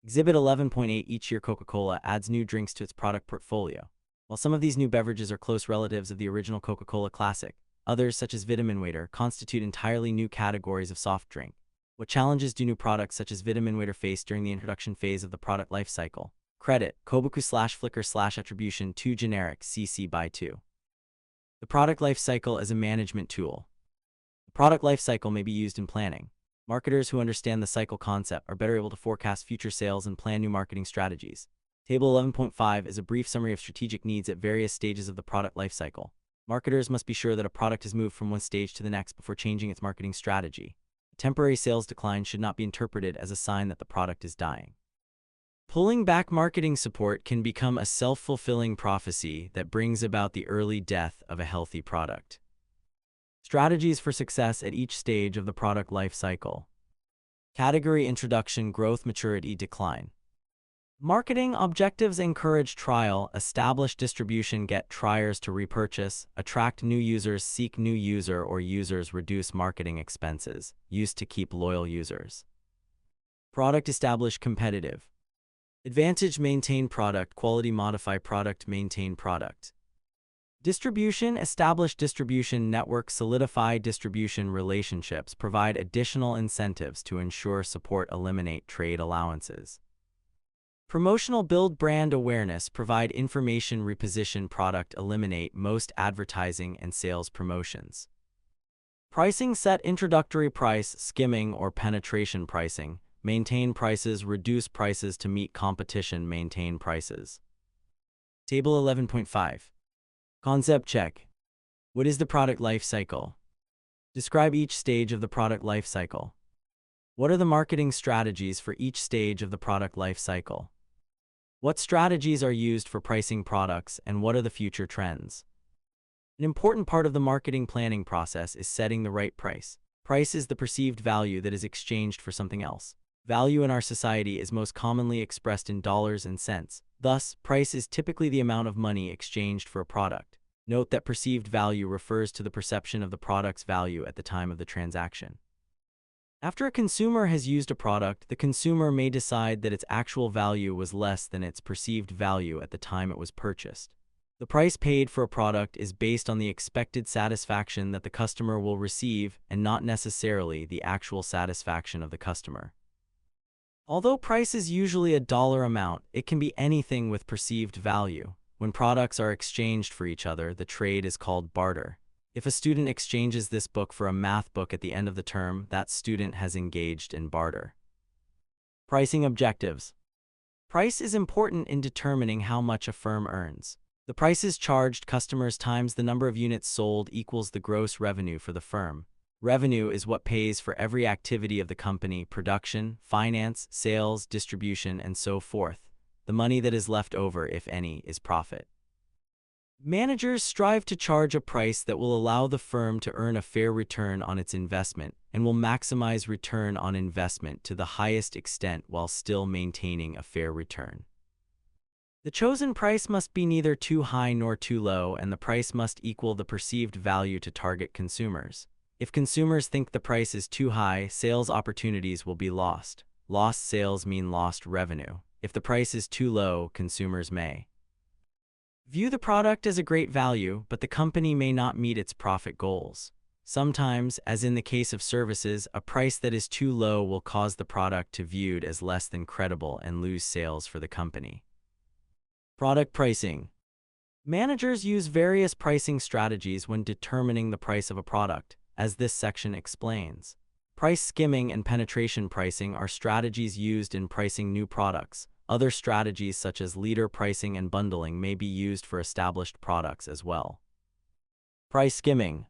Exhibit 11.8: each year Coca-Cola adds new drinks to its product portfolio. While some of these new beverages are close relatives of the original Coca-Cola classic, others, such as Vitamin Water, constitute entirely new categories of soft drink. What challenges do new products such as Vitamin Water face during the introduction phase of the product life cycle? Credit: Koboku/Flickr/attribution to generic CC by 2. The product life cycle as a management tool. The product life cycle may be used in planning. Marketers who understand the cycle concept are better able to forecast future sales and plan new marketing strategies. Table 11.5 is a brief summary of strategic needs at various stages of the product life cycle. Marketers must be sure that a product has moved from one stage to the next before changing its marketing strategy. A temporary sales decline should not be interpreted as a sign that the product is dying. Pulling back marketing support can become a self-fulfilling prophecy that brings about the early death of a healthy product. Strategies for success at each stage of the product life cycle. Category introduction: growth, maturity, decline. Marketing objectives: encourage trial, establish distribution, get triers to repurchase, attract new users, seek new user or users, reduce marketing expenses, used to keep loyal users. Product: establish competitive advantage, maintain product quality, modify product, maintain product. Distribution: establish distribution network, solidify distribution relationships, provide additional incentives to ensure support, eliminate trade allowances. Promotional: build brand awareness, provide information, reposition product, eliminate most advertising and sales promotions. Pricing: set introductory price, skimming or penetration pricing, maintain prices, reduce prices to meet competition, maintain prices. Table 11.5. Concept check. What is the product life cycle? Describe each stage of the product life cycle. What are the marketing strategies for each stage of the product life cycle? What strategies are used for pricing products, and what are the future trends? An important part of the marketing planning process is setting the right price. Price is the perceived value that is exchanged for something else. Value in our society is most commonly expressed in dollars and cents. Thus, price is typically the amount of money exchanged for a product. Note that perceived value refers to the perception of the product's value at the time of the transaction. After a consumer has used a product, the consumer may decide that its actual value was less than its perceived value at the time it was purchased. The price paid for a product is based on the expected satisfaction that the customer will receive and not necessarily the actual satisfaction of the customer. Although price is usually a dollar amount, it can be anything with perceived value. When products are exchanged for each other, the trade is called barter. If a student exchanges this book for a math book at the end of the term, that student has engaged in barter. Pricing objectives. Price is important in determining how much a firm earns. The prices charged customers times the number of units sold equals the gross revenue for the firm. Revenue is what pays for every activity of the company: production, finance, sales, distribution, and so forth. The money that is left over, if any, is profit. Managers strive to charge a price that will allow the firm to earn a fair return on its investment and will maximize return on investment to the highest extent while still maintaining a fair return. The chosen price must be neither too high nor too low, and the price must equal the perceived value to target consumers. If consumers think the price is too high, sales opportunities will be lost. Lost sales mean lost revenue. If the price is too low, consumers may view the product as a great value, but the company may not meet its profit goals. Sometimes, as in the case of services, a price that is too low will cause the product to be viewed as less than credible and lose sales for the company. Product pricing. Managers use various pricing strategies when determining the price of a product, as this section explains. Price skimming and penetration pricing are strategies used in pricing new products. Other strategies such as leader pricing and bundling may be used for established products as well. Price skimming.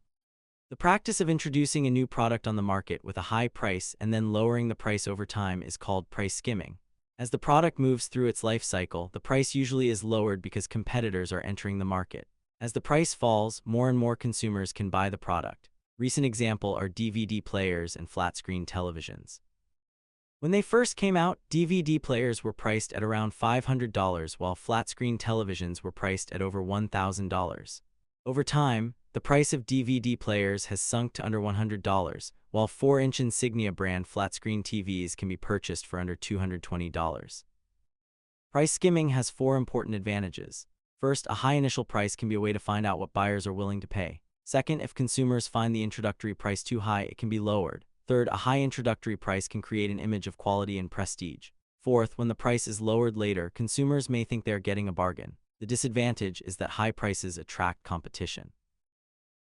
The practice of introducing a new product on the market with a high price and then lowering the price over time is called price skimming. As the product moves through its life cycle, the price usually is lowered because competitors are entering the market. As the price falls, more and more consumers can buy the product. Recent examples are DVD players and flat-screen televisions. When they first came out, DVD players were priced at around $500, while flat-screen televisions were priced at over $1,000. Over time, the price of DVD players has sunk to under $100, while 4-inch Insignia brand flat-screen TVs can be purchased for under $220. Price skimming has 4 important advantages. First, a high initial price can be a way to find out what buyers are willing to pay. Second, if consumers find the introductory price too high, it can be lowered. Third, a high introductory price can create an image of quality and prestige. Fourth, when the price is lowered later, consumers may think they are getting a bargain. The disadvantage is that high prices attract competition.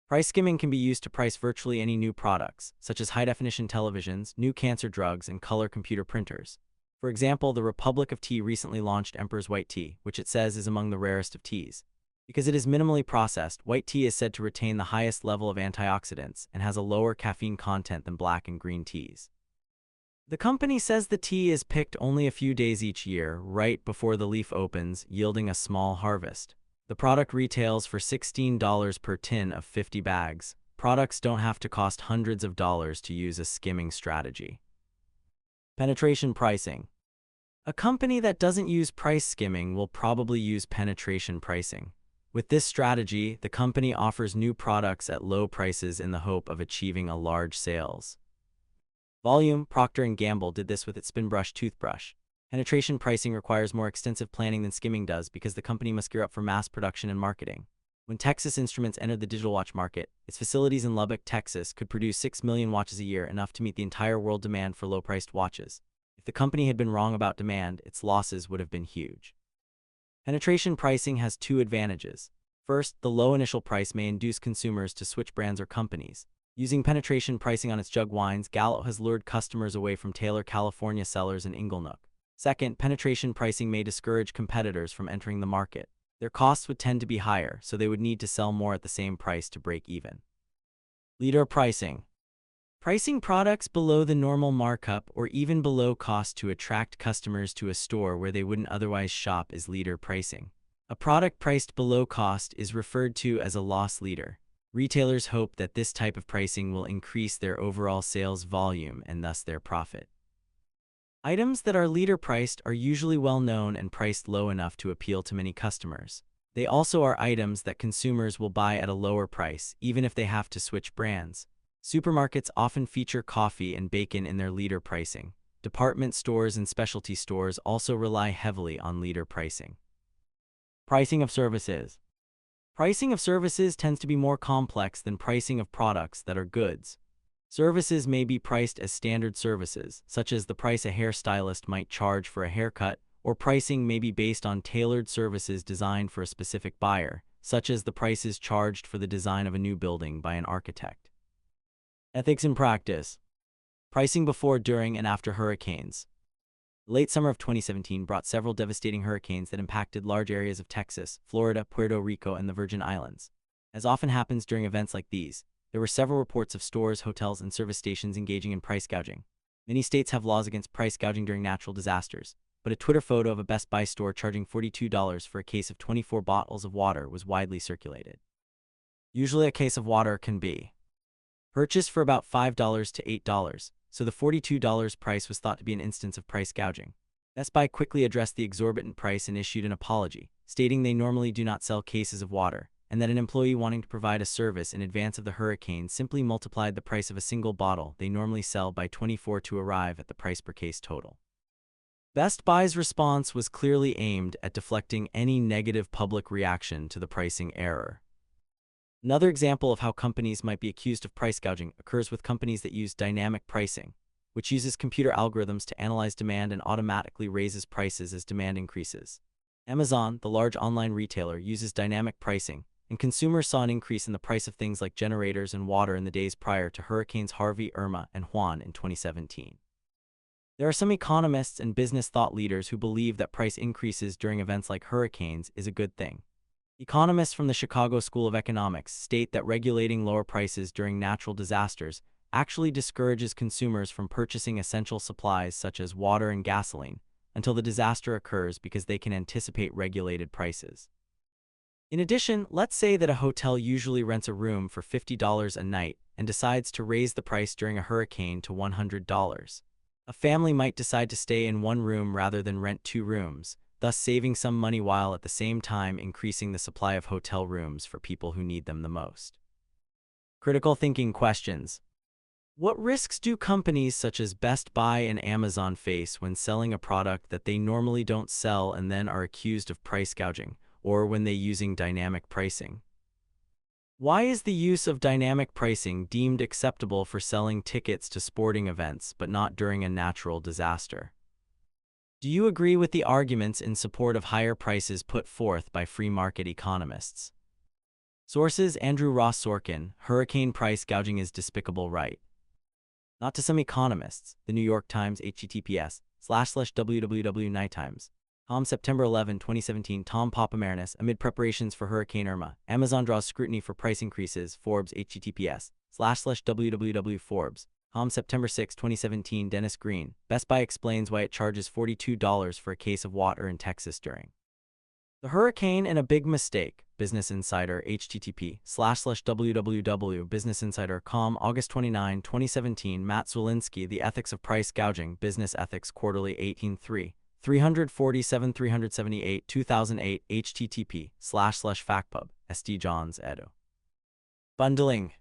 Price skimming can be used to price virtually any new products, such as high-definition televisions, new cancer drugs, and color computer printers. For example, the Republic of Tea recently launched Emperor's White Tea, which it says is among the rarest of teas. Because it is minimally processed, white tea is said to retain the highest level of antioxidants and has a lower caffeine content than black and green teas. The company says the tea is picked only a few days each year, right before the leaf opens, yielding a small harvest. The product retails for $16 per tin of 50 bags. Products don't have to cost hundreds of dollars to use a skimming strategy. Penetration pricing. A company that doesn't use price skimming will probably use penetration pricing. With this strategy, the company offers new products at low prices in the hope of achieving a large sales volume. Procter & Gamble did this with its Spinbrush toothbrush. Penetration pricing requires more extensive planning than skimming does because the company must gear up for mass production and marketing. When Texas Instruments entered the digital watch market, its facilities in Lubbock, Texas could produce 6 million watches a year, enough to meet the entire world demand for low-priced watches. If the company had been wrong about demand, its losses would have been huge. Penetration pricing has 2 advantages. First, the low initial price may induce consumers to switch brands or companies. Using penetration pricing on its jug wines, Gallo has lured customers away from Taylor, California cellars in Inglenook. Second, penetration pricing may discourage competitors from entering the market. Their costs would tend to be higher, so they would need to sell more at the same price to break even. Leader pricing. Pricing products below the normal markup or even below cost to attract customers to a store where they wouldn't otherwise shop is leader pricing. A product priced below cost is referred to as a loss leader. Retailers hope that this type of pricing will increase their overall sales volume and thus their profit. Items that are leader priced are usually well known and priced low enough to appeal to many customers. They also are items that consumers will buy at a lower price, even if they have to switch brands. Supermarkets often feature coffee and bacon in their leader pricing. Department stores and specialty stores also rely heavily on leader pricing. Pricing of services. Pricing of services tends to be more complex than pricing of products that are goods. Services may be priced as standard services, such as the price a hairstylist might charge for a haircut, or pricing may be based on tailored services designed for a specific buyer, such as the prices charged for the design of a new building by an architect. Ethics in practice. Pricing before, during, and after hurricanes. The late summer of 2017 brought several devastating hurricanes that impacted large areas of Texas, Florida, Puerto Rico, and the Virgin Islands. As often happens during events like these, there were several reports of stores, hotels, and service stations engaging in price gouging. Many states have laws against price gouging during natural disasters, but a Twitter photo of a Best Buy store charging $42 for a case of 24 bottles of water was widely circulated. Usually a case of water can be purchased for about $5 to $8, so the $42 price was thought to be an instance of price gouging. Best Buy quickly addressed the exorbitant price and issued an apology, stating they normally do not sell cases of water, and that an employee wanting to provide a service in advance of the hurricane simply multiplied the price of a single bottle they normally sell by 24 to arrive at the price per case total. Best Buy's response was clearly aimed at deflecting any negative public reaction to the pricing error. Another example of how companies might be accused of price gouging occurs with companies that use dynamic pricing, which uses computer algorithms to analyze demand and automatically raises prices as demand increases. Amazon, the large online retailer, uses dynamic pricing, and consumers saw an increase in the price of things like generators and water in the days prior to Hurricanes Harvey, Irma, and Juan in 2017. There are some economists and business thought leaders who believe that price increases during events like hurricanes is a good thing. Economists from the Chicago School of Economics state that regulating lower prices during natural disasters actually discourages consumers from purchasing essential supplies such as water and gasoline until the disaster occurs because they can anticipate regulated prices. In addition, let's say that a hotel usually rents a room for $50 a night and decides to raise the price during a hurricane to $100. A family might decide to stay in one room rather than rent 2 rooms, thus saving some money while at the same time increasing the supply of hotel rooms for people who need them the most. Critical thinking questions. What risks do companies such as Best Buy and Amazon face when selling a product that they normally don't sell and then are accused of price gouging, or when they using dynamic pricing? Why is the use of dynamic pricing deemed acceptable for selling tickets to sporting events but not during a natural disaster? Do you agree with the arguments in support of higher prices put forth by free market economists? Sources: Andrew Ross Sorkin, Hurricane Price Gouging is Despicable Right. Not to some economists. The New York Times, https://www.nighttimes.com, September 11, 2017. Tom Papamarnis, amid preparations for Hurricane Irma, Amazon draws scrutiny for price increases. Forbes, https://www.forbes.com, September 6, 2017. Dennis Green, Best Buy explains why it charges $42 for a case of water in Texas during the hurricane and a big mistake. Business Insider, http://www.businessinsider.com, August 29, 2017. Matt Zwolinski, The Ethics of Price Gouging, Business Ethics Quarterly, 18-3, 347-378, 2008, http://factpub, SD Johns, edu. Bundling.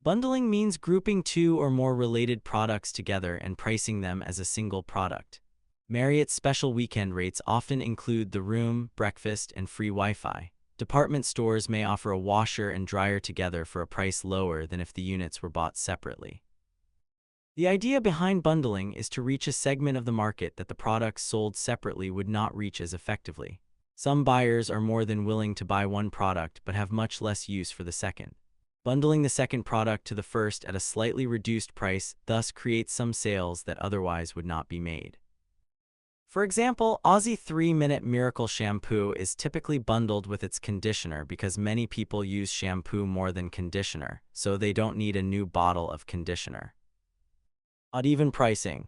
Bundling means grouping 2 or more related products together and pricing them as a single product. Marriott's special weekend rates often include the room, breakfast, and free Wi-Fi. Department stores may offer a washer and dryer together for a price lower than if the units were bought separately. The idea behind bundling is to reach a segment of the market that the products sold separately would not reach as effectively. Some buyers are more than willing to buy one product but have much less use for the second. Bundling the second product to the first at a slightly reduced price thus creates some sales that otherwise would not be made. For example, Aussie 3-Minute Miracle Shampoo is typically bundled with its conditioner because many people use shampoo more than conditioner, so they don't need a new bottle of conditioner. Uneven pricing.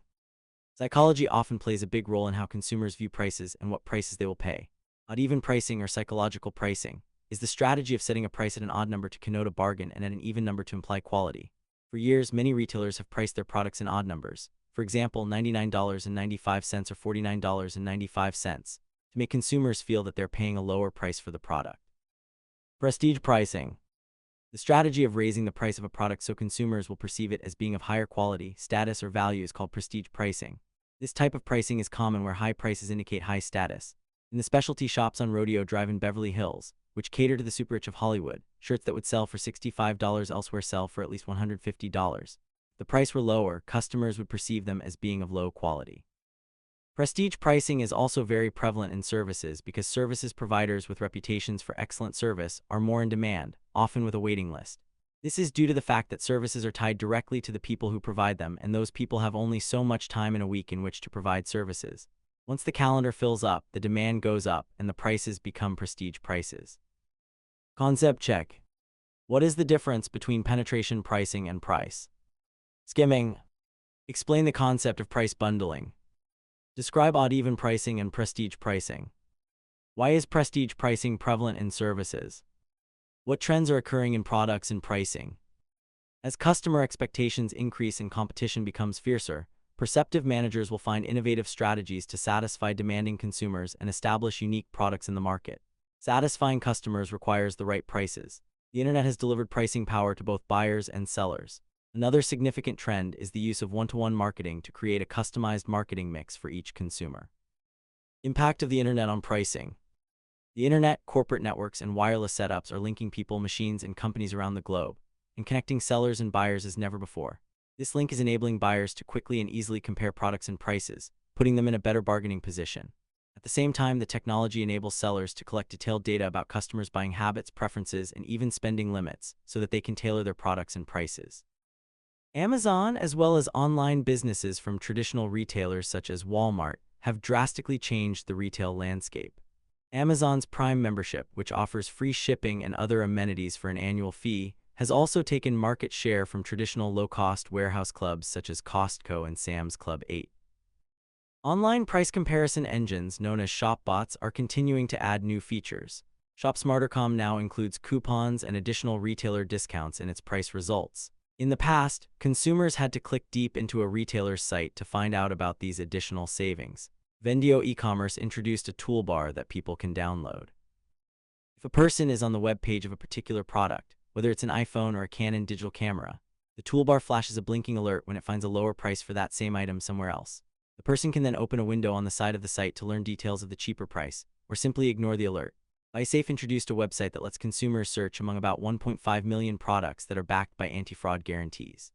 Psychology often plays a big role in how consumers view prices and what prices they will pay. Uneven pricing, or psychological pricing, is the strategy of setting a price at an odd number to connote a bargain and at an even number to imply quality. For years, many retailers have priced their products in odd numbers. For example, $99.95 or $49.95, to make consumers feel that they're paying a lower price for the product. Prestige pricing. The strategy of raising the price of a product so consumers will perceive it as being of higher quality, status, or value is called prestige pricing. This type of pricing is common where high prices indicate high status. In the specialty shops on Rodeo Drive in Beverly Hills, which cater to the super rich of Hollywood, shirts that would sell for $65 elsewhere sell for at least $150. The price were lower, customers would perceive them as being of low quality. Prestige pricing is also very prevalent in services because services providers with reputations for excellent service are more in demand, often with a waiting list. This is due to the fact that services are tied directly to the people who provide them, and those people have only so much time in a week in which to provide services. Once the calendar fills up, the demand goes up, and the prices become prestige prices. Concept check. What is the difference between penetration pricing and price? Skimming. Explain the concept of price bundling. Describe odd-even pricing and prestige pricing. Why is prestige pricing prevalent in services? What trends are occurring in products and pricing? As customer expectations increase and competition becomes fiercer, perceptive managers will find innovative strategies to satisfy demanding consumers and establish unique products in the market. Satisfying customers requires the right prices. The internet has delivered pricing power to both buyers and sellers. Another significant trend is the use of one-to-one marketing to create a customized marketing mix for each consumer. Impact of the internet on pricing. The internet, corporate networks, and wireless setups are linking people, machines, and companies around the globe, and connecting sellers and buyers as never before. This link is enabling buyers to quickly and easily compare products and prices, putting them in a better bargaining position. At the same time, the technology enables sellers to collect detailed data about customers' buying habits, preferences, and even spending limits so that they can tailor their products and prices. Amazon, as well as online businesses from traditional retailers such as Walmart, have drastically changed the retail landscape. Amazon's Prime membership, which offers free shipping and other amenities for an annual fee, has also taken market share from traditional low-cost warehouse clubs such as Costco and Sam's Club 8. Online price comparison engines, known as shopbots, are continuing to add new features. ShopSmarter.com now includes coupons and additional retailer discounts in its price results. In the past, consumers had to click deep into a retailer's site to find out about these additional savings. Vendio e-commerce introduced a toolbar that people can download. If a person is on the web page of a particular product, whether it's an iPhone or a Canon digital camera, the toolbar flashes a blinking alert when it finds a lower price for that same item somewhere else. The person can then open a window on the side of the site to learn details of the cheaper price, or simply ignore the alert. BuySafe introduced a website that lets consumers search among about 1.5 million products that are backed by anti-fraud guarantees.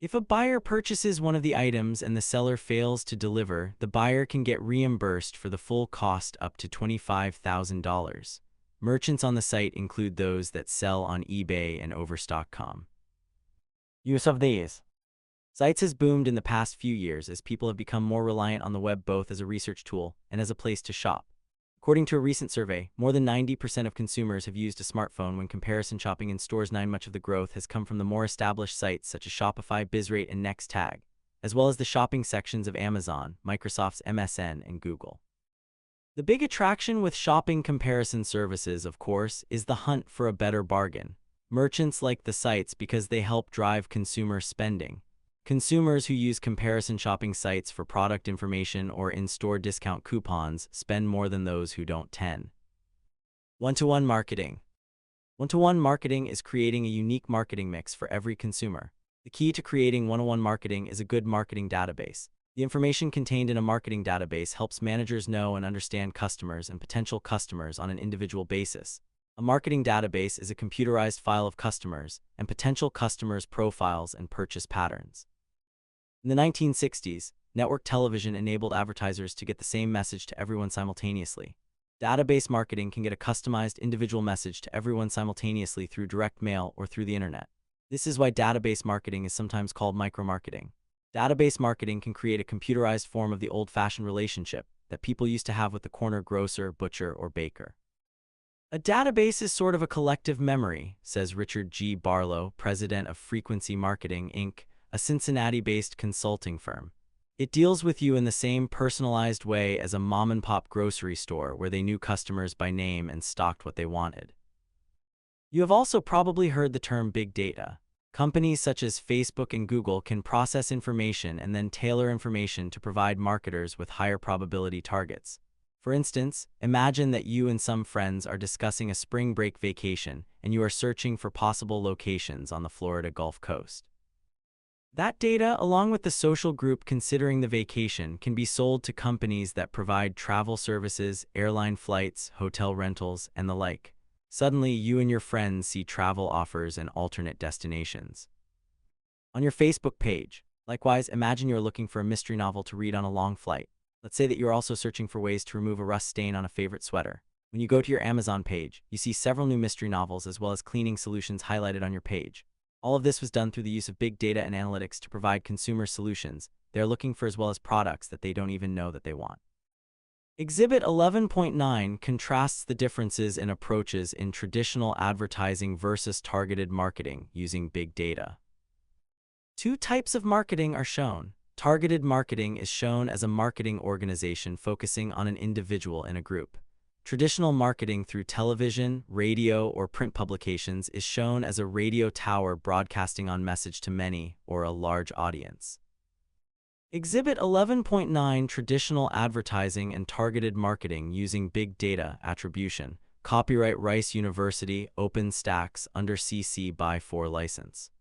If a buyer purchases one of the items and the seller fails to deliver, the buyer can get reimbursed for the full cost up to $25,000. Merchants on the site include those that sell on eBay and Overstock.com. Use of these sites has boomed in the past few years as people have become more reliant on the web both as a research tool and as a place to shop. According to a recent survey, more than 90% of consumers have used a smartphone when comparison shopping in stores. Much of the growth has come from the more established sites such as Shopify, BizRate, and NextTag, as well as the shopping sections of Amazon, Microsoft's MSN, and Google. The big attraction with shopping comparison services, of course, is the hunt for a better bargain. Merchants like the sites because they help drive consumer spending. Consumers who use comparison shopping sites for product information or in-store discount coupons spend more than those who don't. 10. One-to-one marketing. One-to-one marketing is creating a unique marketing mix for every consumer. The key to creating one-to-one marketing is a good marketing database. The information contained in a marketing database helps managers know and understand customers and potential customers on an individual basis. A marketing database is a computerized file of customers and potential customers' profiles and purchase patterns. In the 1960s, network television enabled advertisers to get the same message to everyone simultaneously. Database marketing can get a customized individual message to everyone simultaneously through direct mail or through the internet. This is why database marketing is sometimes called micromarketing. Database marketing can create a computerized form of the old-fashioned relationship that people used to have with the corner grocer, butcher, or baker. A database is sort of a collective memory, says Richard G. Barlow, president of Frequency Marketing, Inc., a Cincinnati-based consulting firm. It deals with you in the same personalized way as a mom-and-pop grocery store where they knew customers by name and stocked what they wanted. You have also probably heard the term big data. Companies such as Facebook and Google can process information and then tailor information to provide marketers with higher probability targets. For instance, imagine that you and some friends are discussing a spring break vacation and you are searching for possible locations on the Florida Gulf Coast. That data, along with the social group considering the vacation, can be sold to companies that provide travel services, airline flights, hotel rentals, and the like. Suddenly, you and your friends see travel offers and alternate destinations on your Facebook page. Likewise, imagine you're looking for a mystery novel to read on a long flight. Let's say that you're also searching for ways to remove a rust stain on a favorite sweater. When you go to your Amazon page, you see several new mystery novels as well as cleaning solutions highlighted on your page. All of this was done through the use of big data and analytics to provide consumer solutions they're looking for as well as products that they don't even know that they want. Exhibit 11.9 contrasts the differences in approaches in traditional advertising versus targeted marketing using big data. Two types of marketing are shown. Targeted marketing is shown as a marketing organization focusing on an individual in a group. Traditional marketing through television, radio, or print publications is shown as a radio tower broadcasting on message to many or a large audience. Exhibit 11.9 Traditional advertising and targeted marketing using big data attribution. Copyright Rice University, OpenStax, under CC BY 4 license.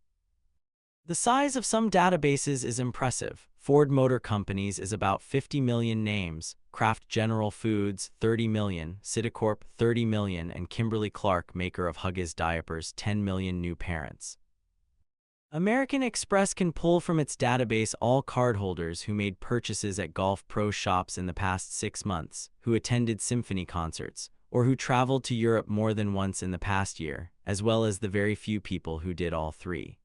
The size of some databases is impressive. Ford Motor Company's is about 50 million names, Kraft General Foods 30 million, Citicorp 30 million, and Kimberly-Clark, maker of Huggies diapers, 10 million new parents. American Express can pull from its database all cardholders who made purchases at Golf Pro shops in the past 6 months, who attended symphony concerts, or who traveled to Europe more than once in the past year, as well as the very few people who did all three.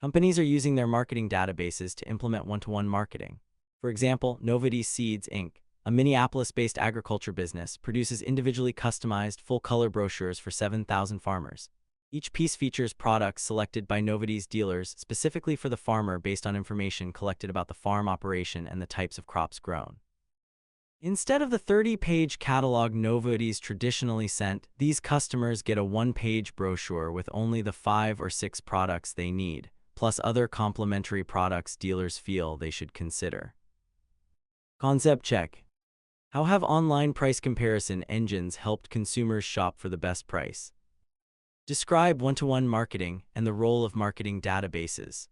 Companies are using their marketing databases to implement one-to-one marketing. For example, Novity's Seeds, Inc., a Minneapolis-based agriculture business, produces individually customized, full-color brochures for 7,000 farmers. Each piece features products selected by Novity's dealers specifically for the farmer based on information collected about the farm operation and the types of crops grown. Instead of the 30-page catalog Novity's traditionally sent, these customers get a one-page brochure with only the 5 or 6 products they need, plus other complementary products dealers feel they should consider. Concept check. How have online price comparison engines helped consumers shop for the best price? Describe one-to-one marketing and the role of marketing databases.